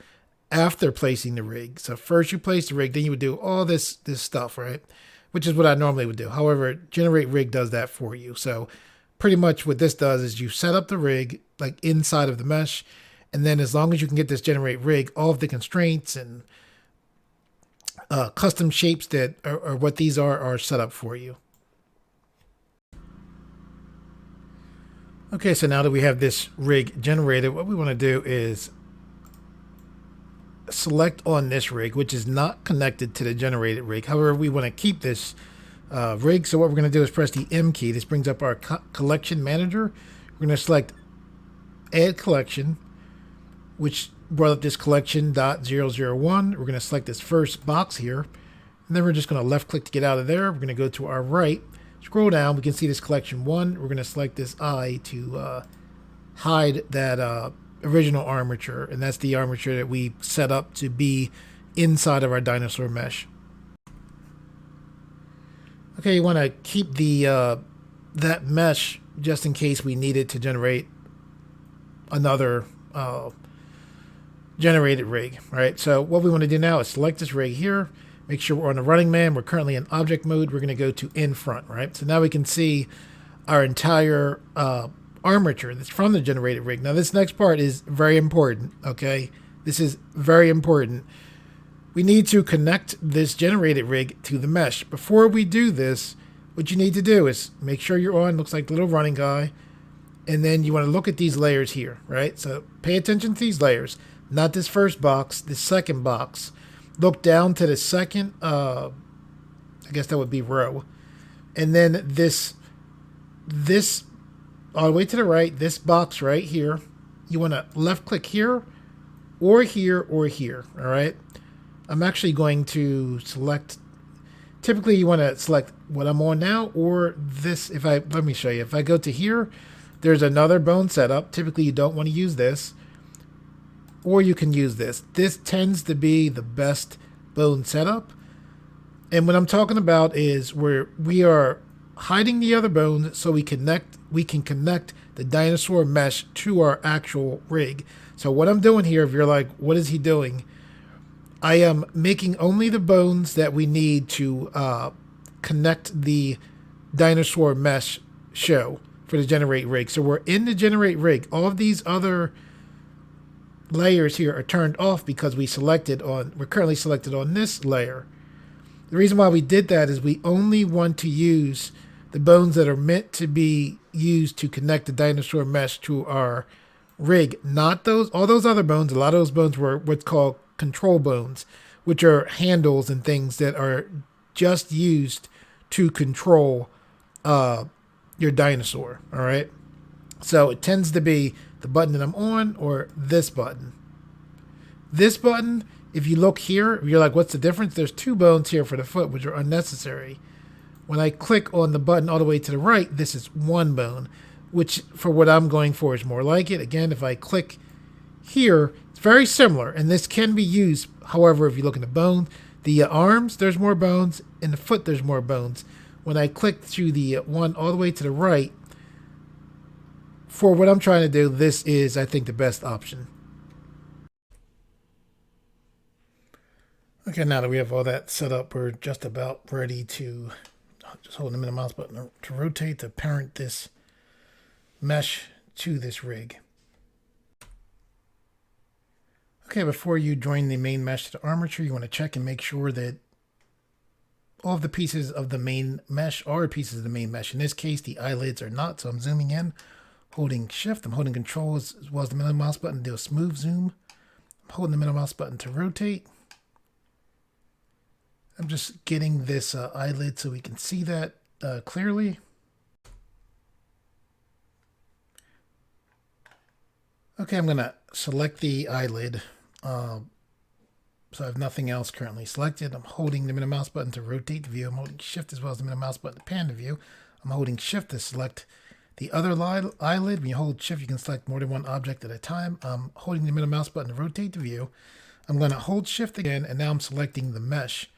after placing the rig. So first you place the rig, then you would do all this stuff, right? Which is what I normally would do. However, generate rig does that for you. So pretty much what this does is you set up the rig like inside of the mesh, and then as long as you can get this generate rig, all of the constraints and custom shapes that are what these are set up for you. Okay, so now that we have this rig generated, what we want to do is select on this rig, which is not connected to the generated rig. However, we want to keep this rig. So what we're going to do is press the M key. This brings up our collection manager. We're going to select add collection, which brought up this collection.001. We're going to select this first box here. And then we're just going to left click to get out of there. We're going to go to our right. Scroll down, we can see this collection 1. We're going to select this I to hide that original armature, and that's the armature that we set up to be inside of our dinosaur mesh. Okay, you want to keep the that mesh just in case we need it to generate another generated rig. All right, so what we want to do now is select this rig here. Make sure we're on the running man. We're currently in object mode. We're going to go to in front, right? So now we can see our entire armature that's from the generated rig. Now this next part is very important, okay? This is very important. We need to connect this generated rig to the mesh. Before we do this, what you need to do is make sure you're on, looks like the little running guy, and then you want to look at these layers here, right? So pay attention to these layers, not this first box, this second box. Look down to the second, I guess that would be row. And then this all the way to the right, this box right here, you want to left click here, or here, or here, all right? I'm actually going to select, typically you want to select what I'm on now, or this, let me show you. If I go to here, there's another bone setup. Typically you don't want to use this. Or you can use this. This tends to be the best bone setup. And what I'm talking about is where we are hiding the other bones so we can connect the dinosaur mesh to our actual rig. So what I'm doing here, if you're like, what is he doing? I am making only the bones that we need to connect the dinosaur mesh show for the generate rig. So we're in the generate rig. All of these other layers here are turned off because we're currently selected on this layer. The reason why we did that is we only want to use the bones that are meant to be used to connect the dinosaur mesh to our rig, not all those other bones. A lot of those bones were what's called control bones, which are handles and things that are just used to control your dinosaur. All right, so it tends to be the button that I'm on or this button. This button, if you look here, you're like, what's the difference? There's 2 bones here for the foot, which are unnecessary. When I click on the button all the way to the right, this is 1 bone, which for what I'm going for is more like it. Again, if I click here, it's very similar, and this can be used. However, if you look in the bone, the arms, there's more bones. In the foot, there's more bones. When I click through the one all the way to the right, for what I'm trying to do, this is, I think, the best option. Okay, now that we have all that set up, we're just about ready to just hold the middle mouse button to rotate to parent this mesh to this rig. Okay, before you join the main mesh to the armature, you want to check and make sure that all of the pieces of the main mesh are pieces of the main mesh. In this case, the eyelids are not, so I'm zooming in. Holding shift, I'm holding control as well as the middle mouse button to do a smooth zoom. I'm holding the middle mouse button to rotate. I'm just getting this eyelid so we can see that clearly. Okay, I'm going to select the eyelid. So I have nothing else currently selected. I'm holding the middle mouse button to rotate the view. I'm holding shift as well as the middle mouse button to pan the view. I'm holding shift to select the other eyelid. When you hold shift, you can select more than one object at a time. I'm holding the middle mouse button to rotate the view. I'm going to hold shift again, and now I'm selecting the mesh.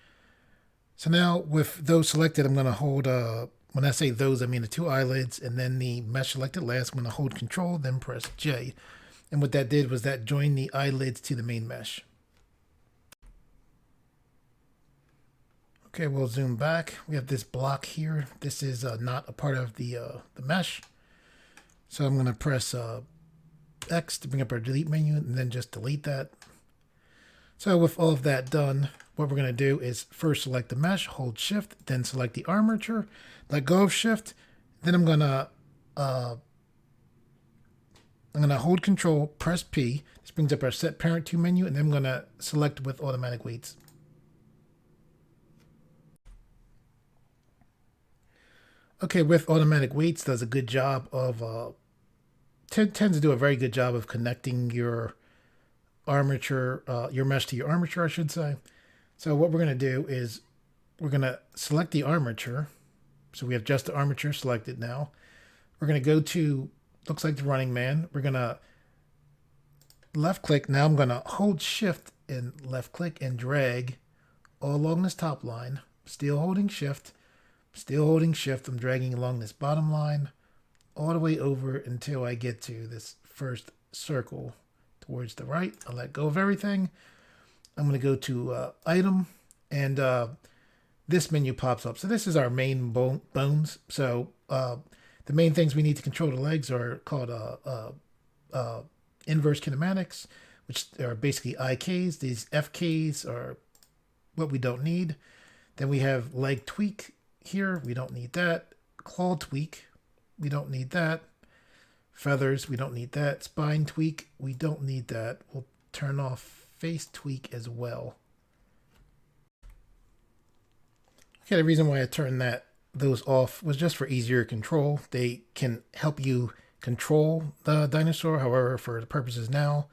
So now with those selected, I'm going to hold, when I say those, I mean the 2 eyelids, and then the mesh selected last. I'm going to hold control, then press J. And what that did was that joined the eyelids to the main mesh. Okay, we'll zoom back. We have this block here. This is not a part of the mesh. So I'm going to press X to bring up our delete menu and then just delete that. So with all of that done, what we're going to do is first select the mesh, hold shift, then select the armature, let go of shift. Then I'm going to I'm going to hold Control, press P. This brings up our Set Parent To menu, and then I'm going to select with automatic weights. Okay, with automatic weights, does a good job of tends to do a very good job of connecting your armature, your mesh to your armature, I should say. So what we're going to do is we're going to select the armature. So we have just the armature selected now. We're going to go to, looks like the running man. We're going to left click. Now I'm going to hold shift and left click and drag all along this top line. Still holding shift. Still holding shift. I'm dragging along this bottom line all the way over until I get to this first circle towards the right. I'll let go of everything. I'm going to go to item, and this menu pops up. So this is our main bones. So the main things we need to control the legs are called inverse kinematics, which are basically IKs. These FKs are what we don't need. Then we have leg tweak here. We don't need that. Claw tweak. We don't need that. Feathers. We don't need that. Spine tweak. We don't need that. We'll turn off face tweak as well. Okay, the reason why I turned those off was just for easier control. They can help you control the dinosaur. However, for the purposes now,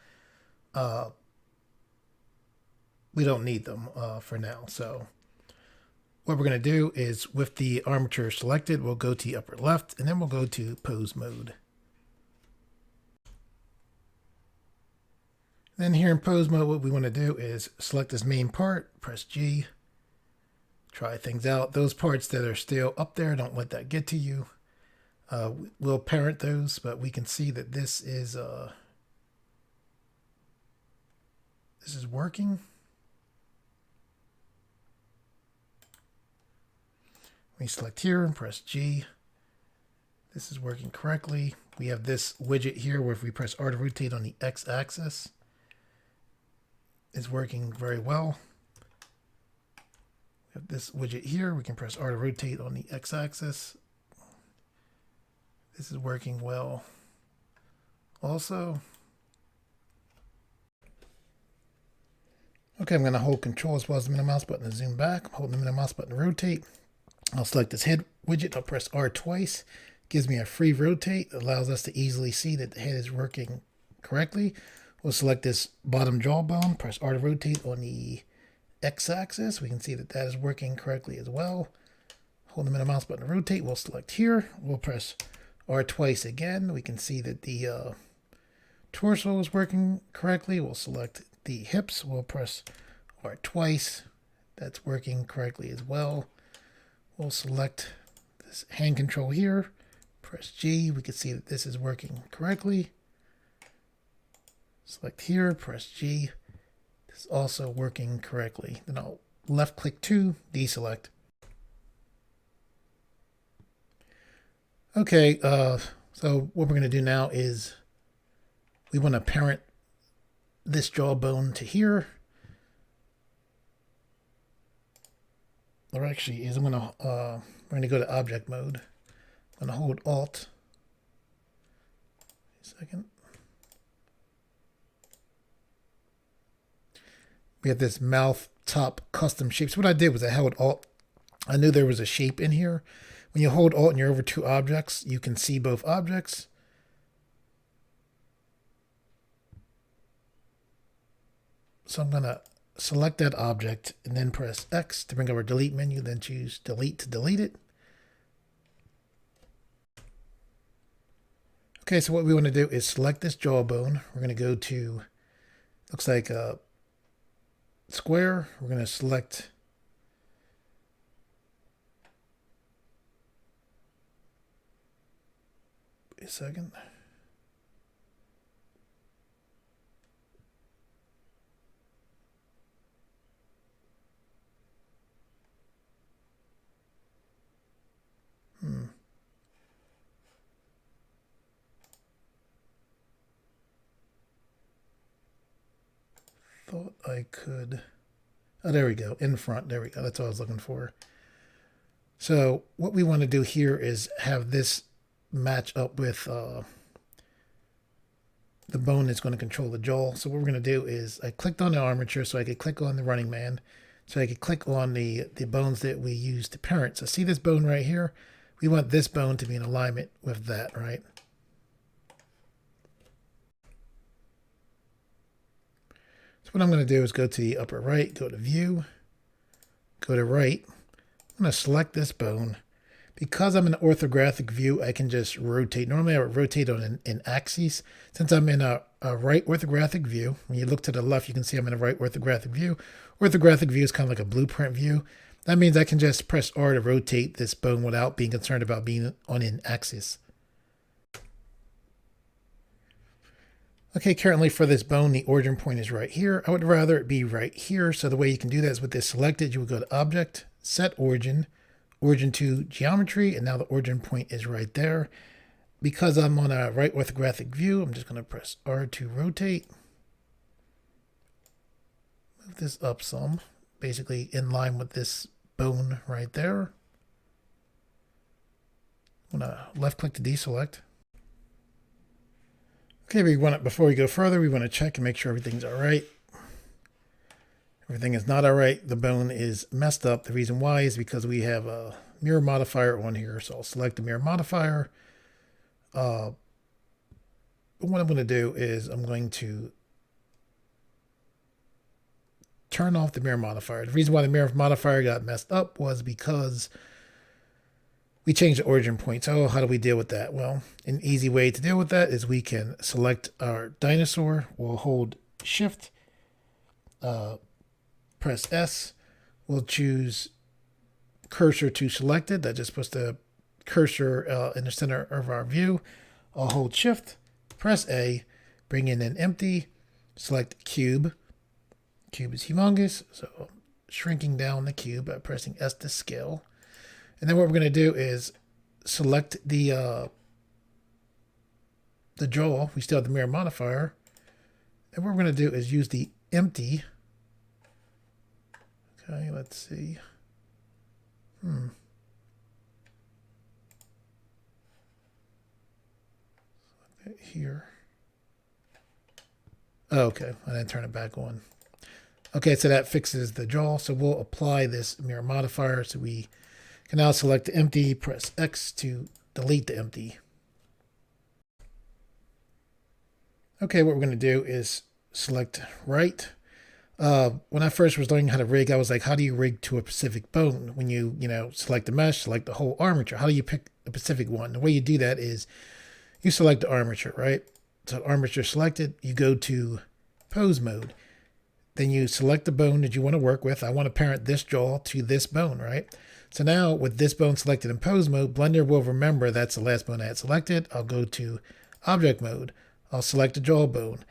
we don't need them for now. So what we're going to do is with the armature selected, we'll go to the upper left, and then we'll go to pose mode. Then here in pose mode, what we want to do is select this main part, press G, try things out. Those parts that are still up there, don't let that get to you. We'll parent those, but we can see that this is working. We select here and press G. This is working correctly. We have this widget here where if we press R to rotate on the X axis, it's working very well. We have this widget here. We can press R to rotate on the X axis. This is working well also. Okay, I'm going to hold Control as well as the middle mouse button to zoom back. I'm holding the middle mouse button to rotate. I'll select this head widget. I'll press R twice. Gives me a free rotate. It allows us to easily see that the head is working correctly. We'll select this bottom jawbone. Press R to rotate on the X axis. We can see that that is working correctly as well. Hold the middle mouse button to rotate. We'll select here. We'll press R twice again. We can see that the torso is working correctly. We'll select the hips. We'll press R twice. That's working correctly as well. We'll select this hand control here. Press G. We can see that this is working correctly. Select here. Press G. This is also working correctly. Then I'll left click to deselect. Okay, so what we're going to do now is we want to parent this jawbone to here. Or actually, we're going to go to object mode. I'm going to hold Alt. A second. We have this mouth top custom shape. So what I did was I held Alt. I knew there was a shape in here. When you hold Alt and you're over two objects, you can see both objects. So I'm going to select that object and then press X to bring up our delete menu, then choose delete to delete it. Okay, so what we want to do is select this jawbone. We're going to go to, looks like a square. We're going to select a second. Thought I could. Oh, there we go. In front. There we go. That's what I was looking for. So what we want to do here is have this match up with the bone is going to control the jaw. So what we're going to do is I clicked on the armature so I could click on the running man. So I could click on the bones that we use to parent. So see this bone right here? We want this bone to be in alignment with that, right? So what I'm going to do is go to the upper right, go to view, go to right. I'm going to select this bone. Because I'm in an orthographic view, I can just rotate. Normally I would rotate on an axis. Since I'm in a right orthographic view, when you look to the left, you can see I'm in a right orthographic view. Orthographic view is kind of like a blueprint view. That means I can just press R to rotate this bone without being concerned about being on an axis. Okay, currently for this bone, the origin point is right here. I would rather it be right here. So the way you can do that is with this selected, you would go to Object, Set Origin, Origin to Geometry, and now the origin point is right there. Because I'm on a right orthographic view, I'm just going to press R to rotate. Move this up some, basically in line with this bone right there. I'm going to left click to deselect. Okay, before we go further, we want to check and make sure everything's all right. Everything is not all right. The bone is messed up. The reason why is because we have a mirror modifier on here. So I'll select the mirror modifier. What I'm going to do is I'm going to turn off the mirror modifier. The reason why the mirror modifier got messed up was because we changed the origin point. So how do we deal with that? Well, an easy way to deal with that is we can select our dinosaur. We'll hold Shift, press S. We'll choose cursor to selected. That just puts the cursor in the center of our view. I'll hold Shift, press A, bring in an empty, select cube. Cube is humongous, so I'm shrinking down the cube by pressing S to scale. And then what we're going to do is select the jaw. We still have the mirror modifier. And what we're going to do is use the empty. Okay, let's see. Here. Okay, and then turn it back on. Okay, so that fixes the jaw. So we'll apply this mirror modifier. So we can now select the empty, press X to delete the empty. Okay, what we're going to do is select right. When I first was learning how to rig, I was like, how do you rig to a specific bone? When you select the mesh, select the whole armature. How do you pick a specific one? The way you do that is you select the armature, right? So armature selected, you go to pose mode. Then you select the bone that you want to work with. I want to parent this jaw to this bone, right? So now with this bone selected in pose mode, Blender will remember that's the last bone I had selected. I'll go to object mode. I'll select the jaw bone.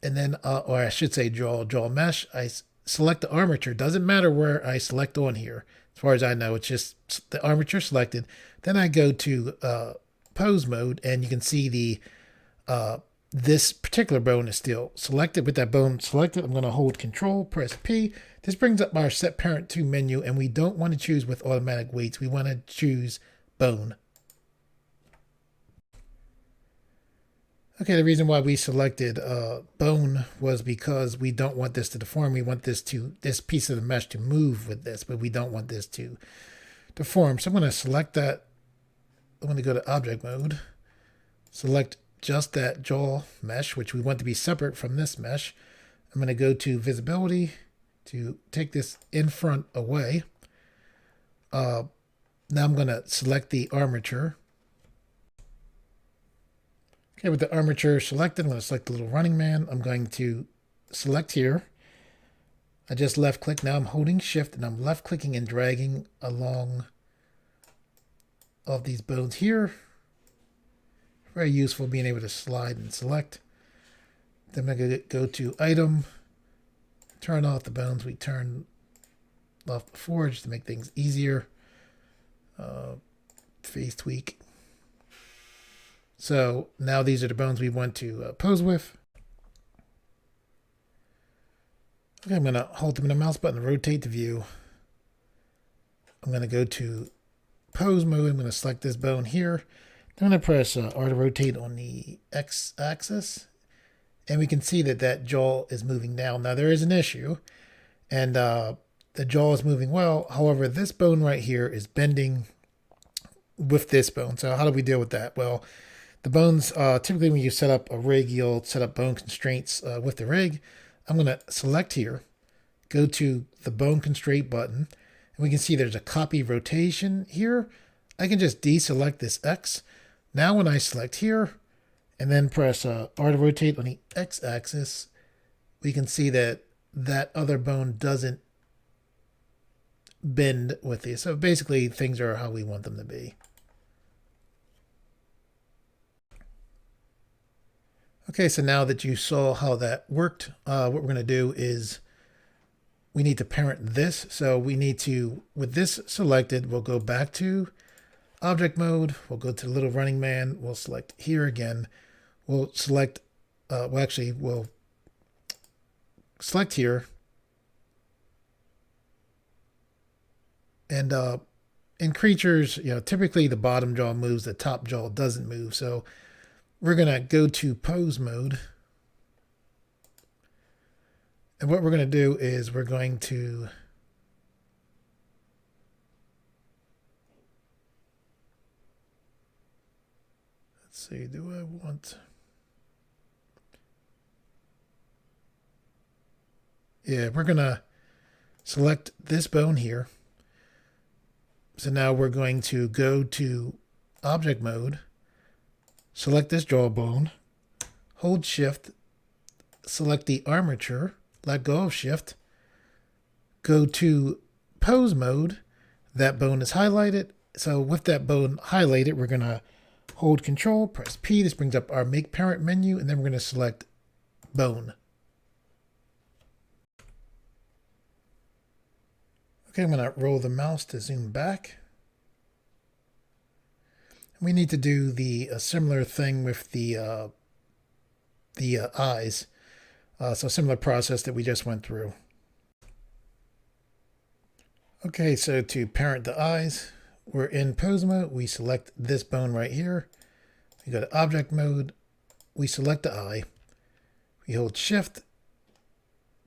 And then, or I should say jaw mesh. I select the armature. Doesn't matter where I select on here. As far as I know, it's just the armature selected. Then I go to pose mode, and you can see the this particular bone is still selected. With that bone selected, I'm going to hold Control, press P. This brings up our Set Parent To menu, and we don't want to choose with automatic weights. We want to choose bone. Okay, the reason why we selected bone was because we don't want this to deform. We want this piece of the mesh to move with this, but we don't want this to deform. So I'm going to select that. I'm going to go to object mode, select just that jaw mesh, which we want to be separate from this mesh. I'm going to go to visibility to take this in front away. Now I'm going to select the armature. Okay, with the armature selected, I'm going to select the little running man. I'm going to select here. I just left click. Now I'm holding Shift and I'm left clicking and dragging along of these bones here. Very useful being able to slide and select. Then I'm going to go to item, turn off the bones we turned off before just to make things easier. Face tweak. So now these are the bones we want to pose with. Okay, I'm going to hold them in the mouse button and rotate the view. I'm going to go to pose mode. I'm going to select this bone here. I'm going to press R to rotate on the X axis, and we can see that that jaw is moving down. Now there is an issue, and the jaw is moving well. However, this bone right here is bending with this bone. So how do we deal with that? Well, the bones, typically when you set up a rig, you'll set up bone constraints with the rig. I'm going to select here, go to the bone constraint button, and we can see there's a copy rotation here. I can just deselect this X. Now when I select here and then press R to rotate on the X axis, we can see that that other bone doesn't bend with these. So basically things are how we want them to be. Okay, so now that you saw how that worked, what we're going to do is we need to parent this. So we need to, with this selected, we'll go back to object mode. We'll go to the little running man. We'll select here again. We'll select, we'll select here. And in creatures, typically the bottom jaw moves, the top jaw doesn't move. So we're going to go to pose mode. And what we're going to do is we're going to let's see, do I want... Yeah, we're going to select this bone here. So now we're going to go to object mode, select this jawbone, hold shift, select the armature, let go of shift, go to pose mode. That bone is highlighted. So with that bone highlighted, we're going to hold control, press P. This brings up our make parent menu, and then we're going to select bone. Okay, I'm going to roll the mouse to zoom back. We need to do the similar thing with the eyes. So similar process that we just went through. Okay, so to parent the eyes, we're in pose mode. We select this bone right here. We go to object mode. We select the eye. We hold shift,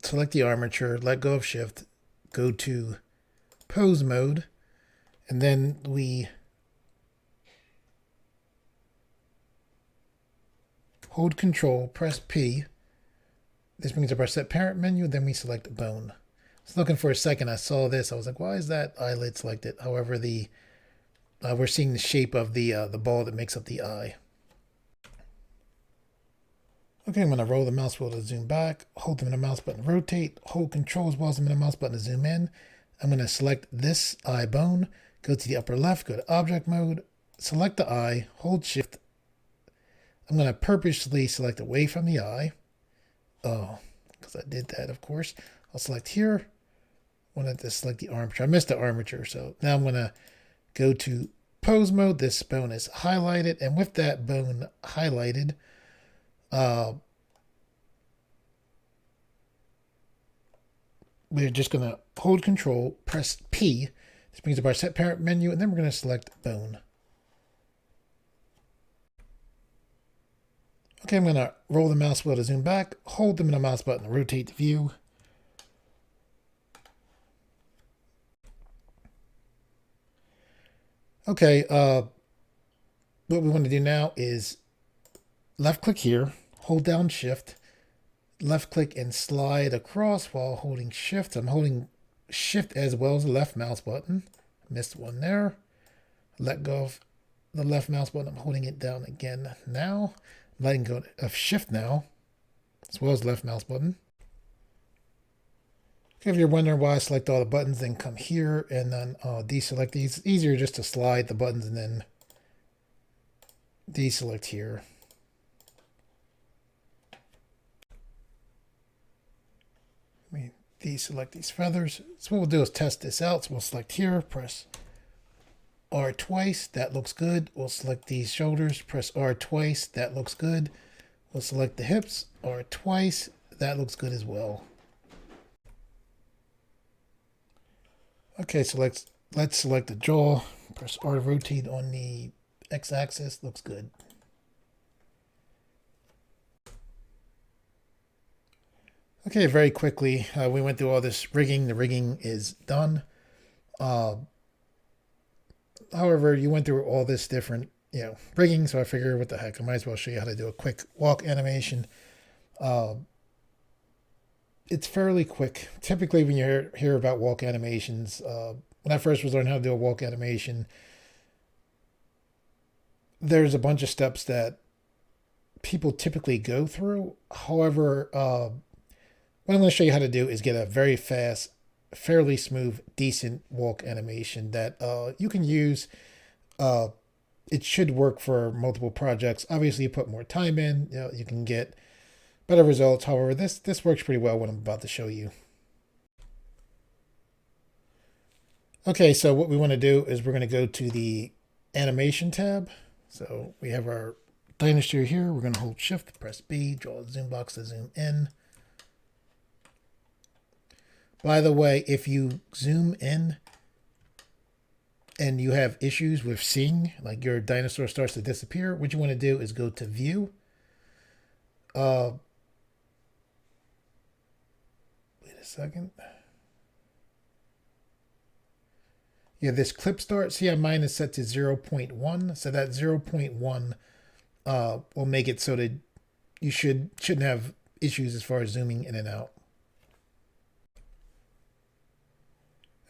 select the armature, let go of shift, go to pose mode, and then we hold control, press P. This brings up our set parent menu, then we select the bone. I was looking for a second, I saw this, I was like, why is that eyelid selected? However, we're seeing the shape of the ball that makes up the eye. Okay, I'm going to roll the mouse wheel to zoom back, hold the middle mouse button to rotate, hold control as well as the middle mouse button to zoom in. I'm going to select this eye bone, go to the upper left, go to object mode, select the eye, hold shift. I'm going to purposely select away from the eye. Oh, because I did that, of course. I'll select here. I wanted to select the armature. I missed the armature, so now I'm going to go to pose mode. This bone is highlighted, and with that bone highlighted, we're just going to hold control, press P. This brings up our set parent menu, and then we're going to select bone. Okay, I'm going to roll the mouse wheel to zoom back, hold the middle mouse button to rotate the view. Okay, what we want to do now is left click here, hold down shift, left click and slide across while holding shift. I'm holding shift as well as the left mouse button. Missed one there. Let go of the left mouse button. I'm holding it down again now. I'm letting go of shift now, as well as the left mouse button. Okay, if you're wondering why I select all the buttons, then come here and then deselect these. It's easier just to slide the buttons and then deselect here. Let me deselect these feathers. So what we'll do is test this out. So we'll select here, press R twice, that looks good. We'll select these shoulders, press R twice, that looks good. We'll select the hips, R twice, that looks good as well. Okay, so let's select the jaw, press R to rotate on the x-axis. Looks good. Okay, very quickly, we went through all this rigging. The rigging is done. However, you went through all this different, rigging, so I figured, what the heck, I might as well show you how to do a quick walk animation. It's fairly quick. Typically, when you hear about walk animations, when I first was learning how to do a walk animation, there's a bunch of steps that people typically go through. However, what I'm going to show you how to do is get a very fast, fairly smooth, decent walk animation that you can use. It should work for multiple projects. Obviously, you put more time in, you can get better results. However, this works pretty well, what I'm about to show you. Okay, so what we want to do is we're going to go to the animation tab. So we have our Dinosaur here. We're going to hold Shift, press B, draw a zoom box to zoom in. By the way, if you zoom in and you have issues with seeing, like your dinosaur starts to disappear, what you want to do is go to View. Wait a second. Yeah, this clip start, see how mine is set to 0.1. So that 0.1 will make it so that you shouldn't have issues as far as zooming in and out.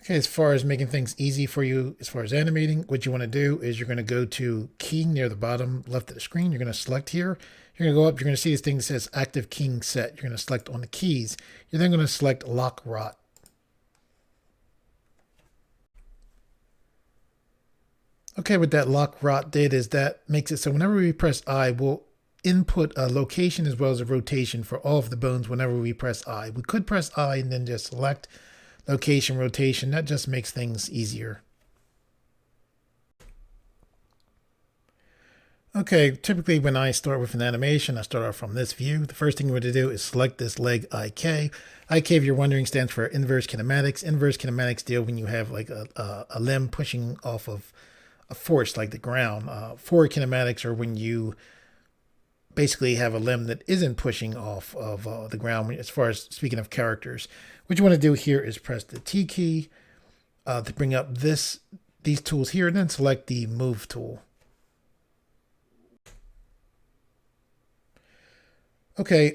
Okay, as far as making things easy for you, as far as animating, what you want to do is you're going to go to keying near the bottom left of the screen. You're going to select here. You're going to go up. You're going to see this thing that says active keying set. You're going to select on the keys. You're then going to select lock rot. Okay, what that lock rot did is that makes it so whenever we press I, we'll input a location as well as a rotation for all of the bones whenever we press I. We could press I and then just select location, rotation. That just makes things easier. Okay, typically when I start with an animation, I start off from this view. The first thing we're going to do is select this leg IK. IK, if you're wondering, stands for inverse kinematics. Inverse kinematics deal when you have like a limb pushing off of a force like the ground. Forward kinematics are when you basically have a limb that isn't pushing off of the ground, as far as speaking of characters. What you want to do here is press the T key to bring up these tools here, and then select the Move tool. Okay,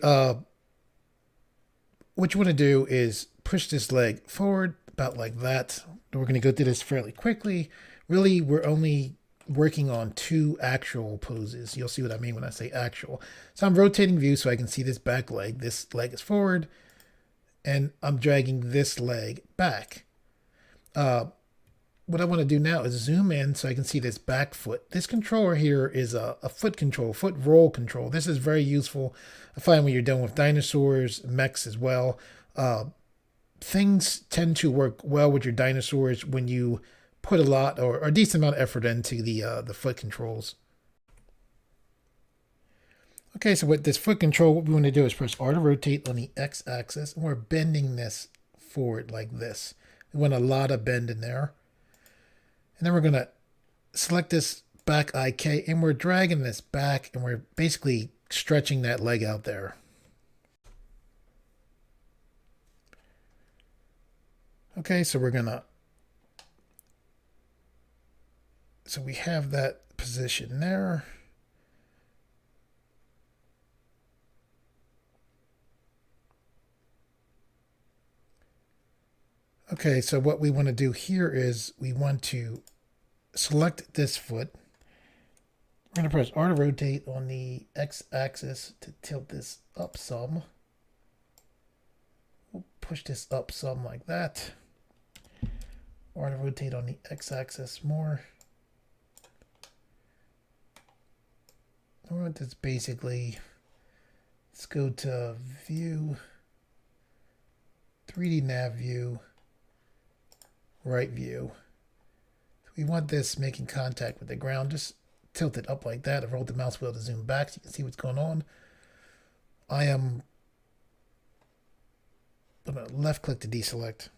what you want to do is push this leg forward about like that. We're going to go through this fairly quickly. Really, we're only working on 2 actual poses. You'll see what I mean when I say actual. So I'm rotating view so I can see this back leg. This leg is forward, and I'm dragging this leg back. What I want to do now is zoom in so I can see this back foot. This controller here is a foot control, foot roll control. This is very useful. I find when you're dealing with dinosaurs, mechs as well. Things tend to work well with your dinosaurs when you put a lot or a decent amount of effort into the foot controls. Okay, so with this foot control, what we want to do is press R to rotate on the x-axis, and we're bending this forward like this. We want a lot of bend in there. And then we're going to select this back IK, and we're dragging this back, and we're basically stretching that leg out there. Okay, so we're going to, so we have that position there. Okay, so what we want to do here is we want to select this foot. We're going to press R to rotate on the x-axis to tilt this up some. We'll push this up some like that. R to rotate on the x-axis more. I want this basically, let's go to View, 3D Nav View, Right View. We want this making contact with the ground. Just tilt it up like that. I've rolled the mouse wheel to zoom back so you can see what's going on. I am going to left click to deselect.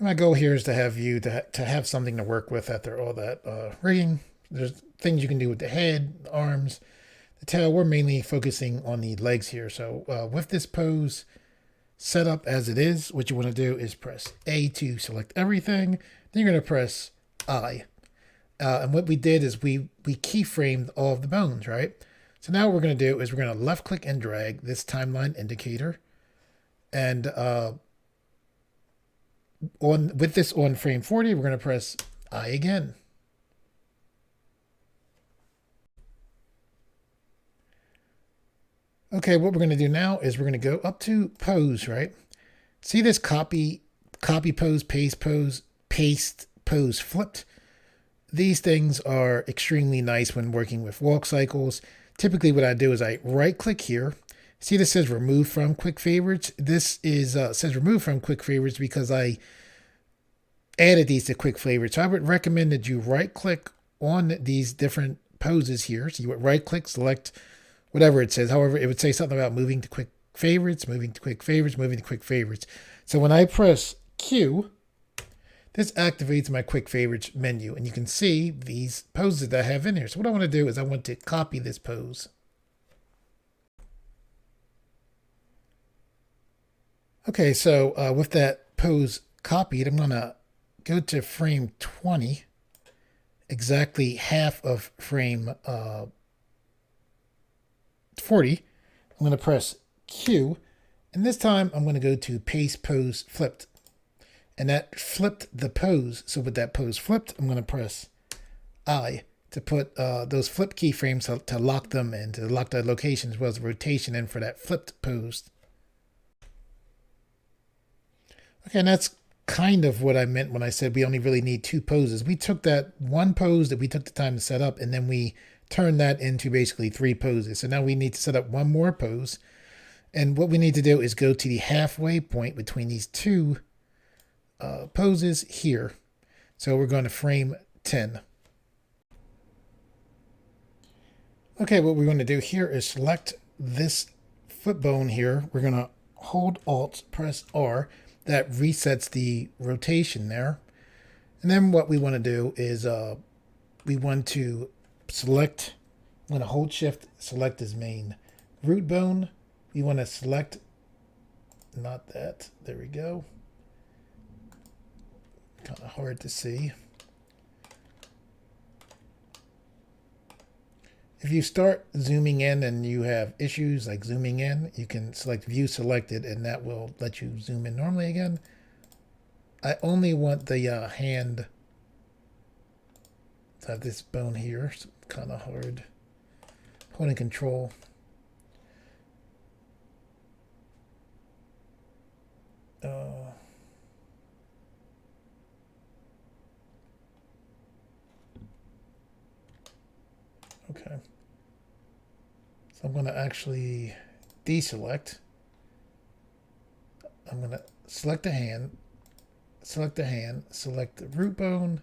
My goal here is to have you to have something to work with after all that rigging. There's things you can do with the head, the arms, the tail. We're mainly focusing on the legs here. So with this pose set up as it is, what you want to do is press A to select everything. Then you're going to press I. And what we did is we keyframed all of the bones, right? So now what we're going to do is we're going to left click and drag this timeline indicator. And with this on frame 40, we're going to press I again. Okay, what we're going to do now is we're going to go up to pose, right? See this copy pose, paste pose flipped? These things are extremely nice when working with walk cycles. Typically what I do is I right click here. See this says remove from quick favorites. This is says remove from quick favorites because I added these to quick favorites. So I would recommend that you right click on these different poses here. So you would right click, select whatever it says. However, it would say something about moving to quick favorites, moving to quick favorites, moving to quick favorites. So when I press Q, this activates my quick favorites menu, and you can see these poses that I have in here. So what I want to do is I want to copy this pose. Okay, so with that pose copied, I'm going to go to frame 20, exactly half of frame 40. I'm going to press Q, and this time I'm going to go to paste pose flipped. And that flipped the pose. So with that pose flipped, I'm going to press I to put those flip keyframes to lock them in, to lock the location as well as the rotation in for that flipped pose. Okay, and that's kind of what I meant when I said we only really need two poses. We took that one pose that we took the time to set up, and then we turned that into basically three poses. So now we need to set up one more pose. And what we need to do is go to the halfway point between these two poses here. So we're going to frame 10. Okay, what we're going to do here is select this foot bone here. We're going to hold Alt, press R. That resets the rotation there. And then what we want to do is we want to select, I'm going to hold Shift, select as main root bone. We want to select, not that, there we go. Kind of hard to see. If you start zooming in and you have issues like zooming in, you can select view selected and that will let you zoom in normally again. I only want the hand to have this bone here. It's kind of hard. Holding control. Okay. So I'm going to actually deselect. I'm going to select the hand, select the root bone,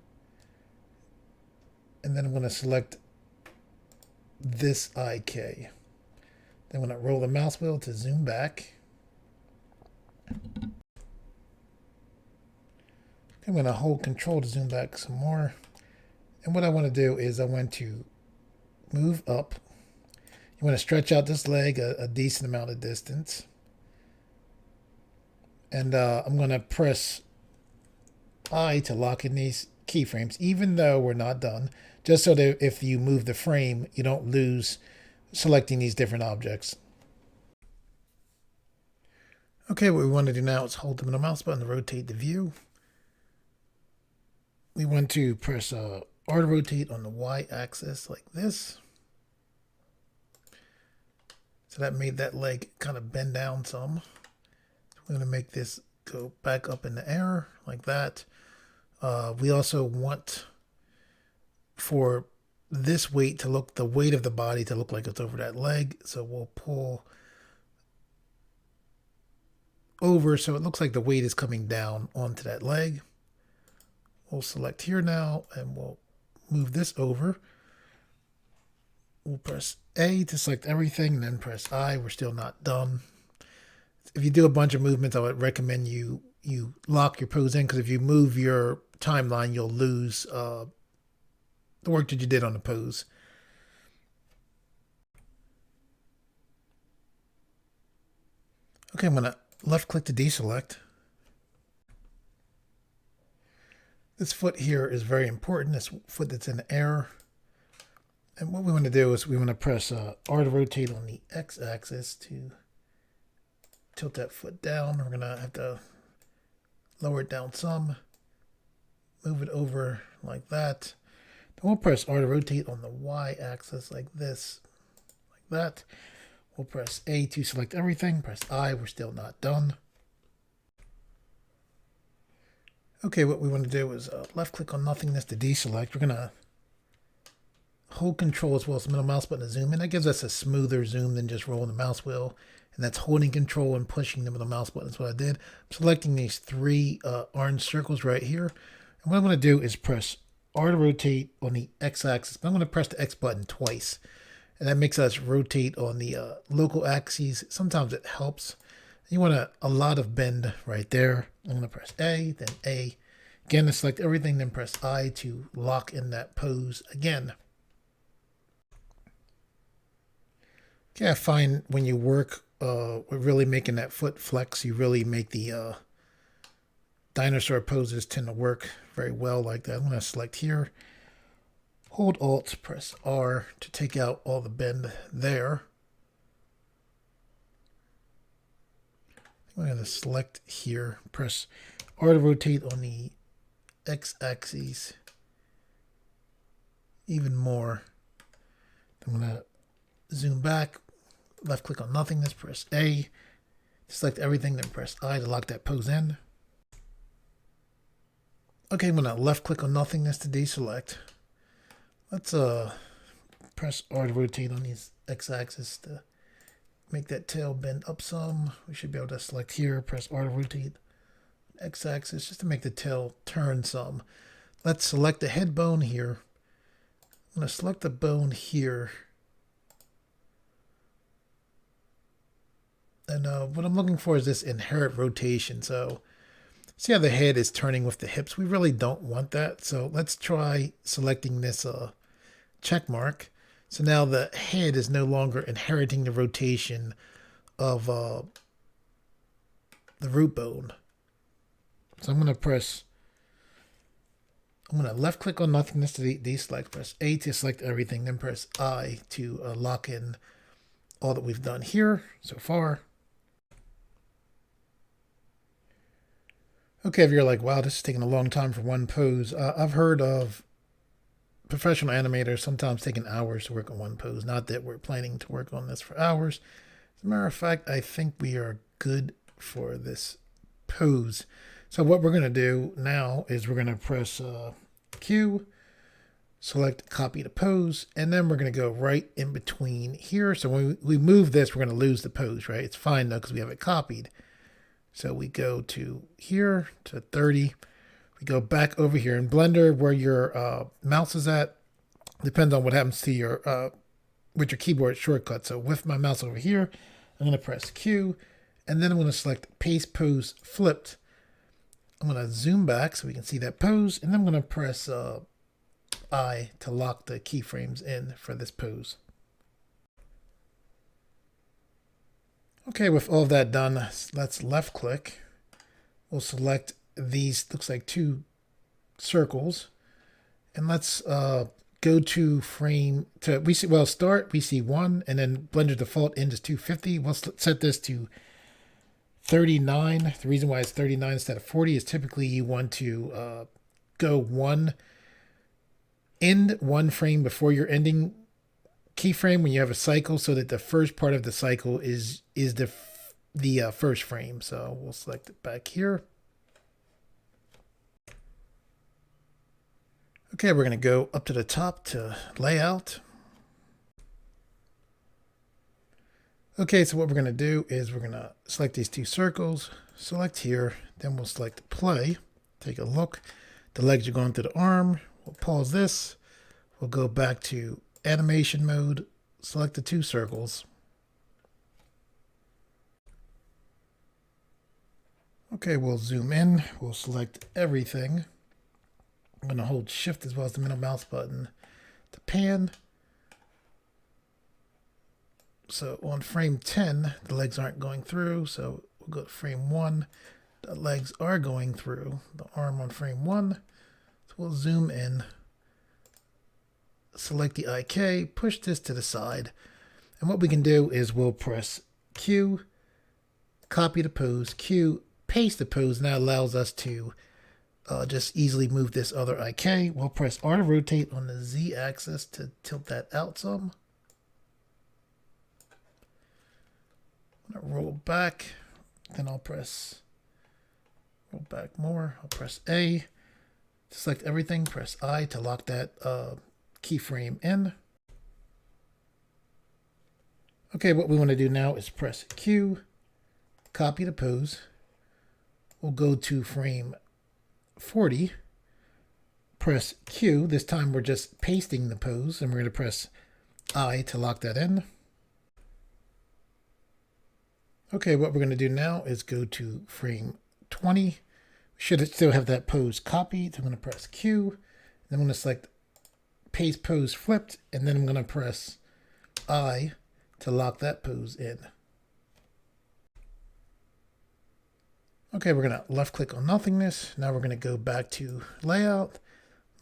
and then I'm going to select this IK. Then I'm going to roll the mouse wheel to zoom back. I'm going to hold control to zoom back some more. And what I want to do is I want to move up. You want to stretch out this leg a decent amount of distance. And I'm going to press I to lock in these keyframes, even though we're not done, just so that if you move the frame, you don't lose selecting these different objects. Okay, what we want to do now is hold the middle mouse button to rotate the view. We want to press R to rotate on the Y axis like this. So that made that leg kind of bend down some. So we're going to make this go back up in the air like that. We also want for this weight to look, the weight of the body to look like it's over that leg. So we'll pull over so it looks like the weight is coming down onto that leg. We'll select here now and we'll move this over. We'll press A to select everything and then press I. We're still not done. If you do a bunch of movements, I would recommend you you lock your pose in, because if you move your timeline, you'll lose the work that you did on the pose. Okay, I'm going to left click to deselect. This foot here is very important, this foot that's in the air. And what we want to do is we want to press R to rotate on the X-axis to tilt that foot down. We're going to have to lower it down some, move it over like that. Then we'll press R to rotate on the Y-axis like this, like that. We'll press A to select everything, press I, we're still not done. Okay, what we want to do is left click on nothingness to deselect. We're going to hold control as well as the middle mouse button to zoom in. That gives us a smoother zoom than just rolling the mouse wheel. And that's holding control and pushing the middle mouse button. That's what I did. I'm selecting these three orange circles right here. And what I'm going to do is press R to rotate on the X-axis. But I'm going to press the X button twice. And that makes us rotate on the local axes. Sometimes it helps. You want a lot of bend right there. I'm going to press A, then A. Again, to select everything, then press I to lock in that pose again. Okay, I find when you work with really making that foot flex, you really make the dinosaur poses tend to work very well like that. I'm going to select here, hold Alt, press R to take out all the bend there. I'm going to select here, press R to rotate on the X-axis even more. I'm going to zoom back, left click on nothingness, press A, select everything, then press I to lock that pose in. Okay, I'm going to left click on nothingness to deselect. Let's press R to rotate on these X-axis to make that tail bend up some. We should be able to select here, press R to rotate X-axis just to make the tail turn some. Let's select the head bone here. I'm going to select the bone here. And what I'm looking for is this inherent rotation. So see how the head is turning with the hips? We really don't want that. So let's try selecting this check mark. So now the head is no longer inheriting the rotation of the root bone. So I'm going to left click on nothingness to deselect, press A to select everything, then press I to lock in all that we've done here so far. Okay, if you're like, wow, this is taking a long time for one pose. I've heard of professional animators sometimes taking hours to work on one pose. Not that we're planning to work on this for hours. As a matter of fact, I think we are good for this pose. So what we're going to do now is we're going to press Q, select copy to pose, and then we're going to go right in between here. So when we move this, we're going to lose the pose, right? It's fine though because we have it copied. So we go to here to 30. We go back over here in Blender where your mouse is at. Depends on what happens to your with your keyboard shortcut. So with my mouse over here, I'm going to press Q, and then I'm going to select paste pose flipped. I'm going to zoom back so we can see that pose, and then I'm going to press I to lock the keyframes in for this pose. Okay, with all of that done, let's left click. We'll select these, looks like two circles, and let's go to frame to we see 1, and then Blender default end is 250. We'll set this to 39. The reason why it's 39 instead of 40 is typically you want to go end one frame before your ending keyframe when you have a cycle, so that the first part of the cycle is the first frame. So we'll select it back here. Okay, we're going to go up to the top to layout. Okay, so what we're going to do is we're going to select these two circles, select here, then we'll select play, take a look. The legs are going through the arm. We'll pause this. We'll go back to animation mode, select the two circles. Okay, we'll zoom in. We'll select everything. I'm going to hold shift as well as the middle mouse button to pan. So on frame 10, the legs aren't going through. So we'll go to frame 1. The legs are going through. The arm on frame 1. So we'll zoom in. Select the IK, push this to the side. And what we can do is we'll press Q, copy the pose, Q, paste the pose, and that allows us to just easily move this other IK. We'll press R to rotate on the Z axis to tilt that out some. I'm gonna roll back, then I'll press roll back more. I'll press A to select everything, press I to lock that keyframe in. Okay, what we want to do now is press Q, copy the pose. We'll go to frame 40, press Q. This time we're just pasting the pose, and we're going to press I to lock that in. Okay, what we're going to do now is go to frame 20. We should still have that pose copied. I'm going to press Q. Then I'm going to select paste pose flipped, and then I'm going to press I to lock that pose in. Okay, we're going to left click on nothingness. Now we're going to go back to layout.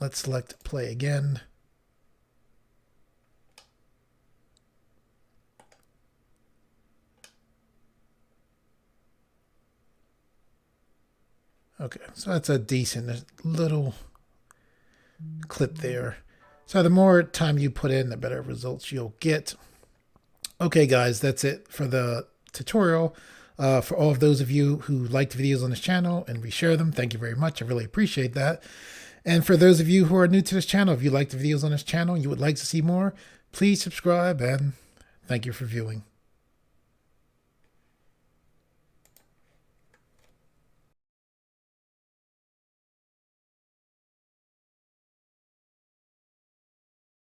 Let's select play again. Okay, so that's a decent little clip there. So the more time you put in, the better results you'll get. Okay, guys, that's it for the tutorial. For all of those of you who like the videos on this channel and reshare them, thank you very much. I really appreciate that. And for those of you who are new to this channel, if you like the videos on this channel and you would like to see more, please subscribe, and thank you for viewing.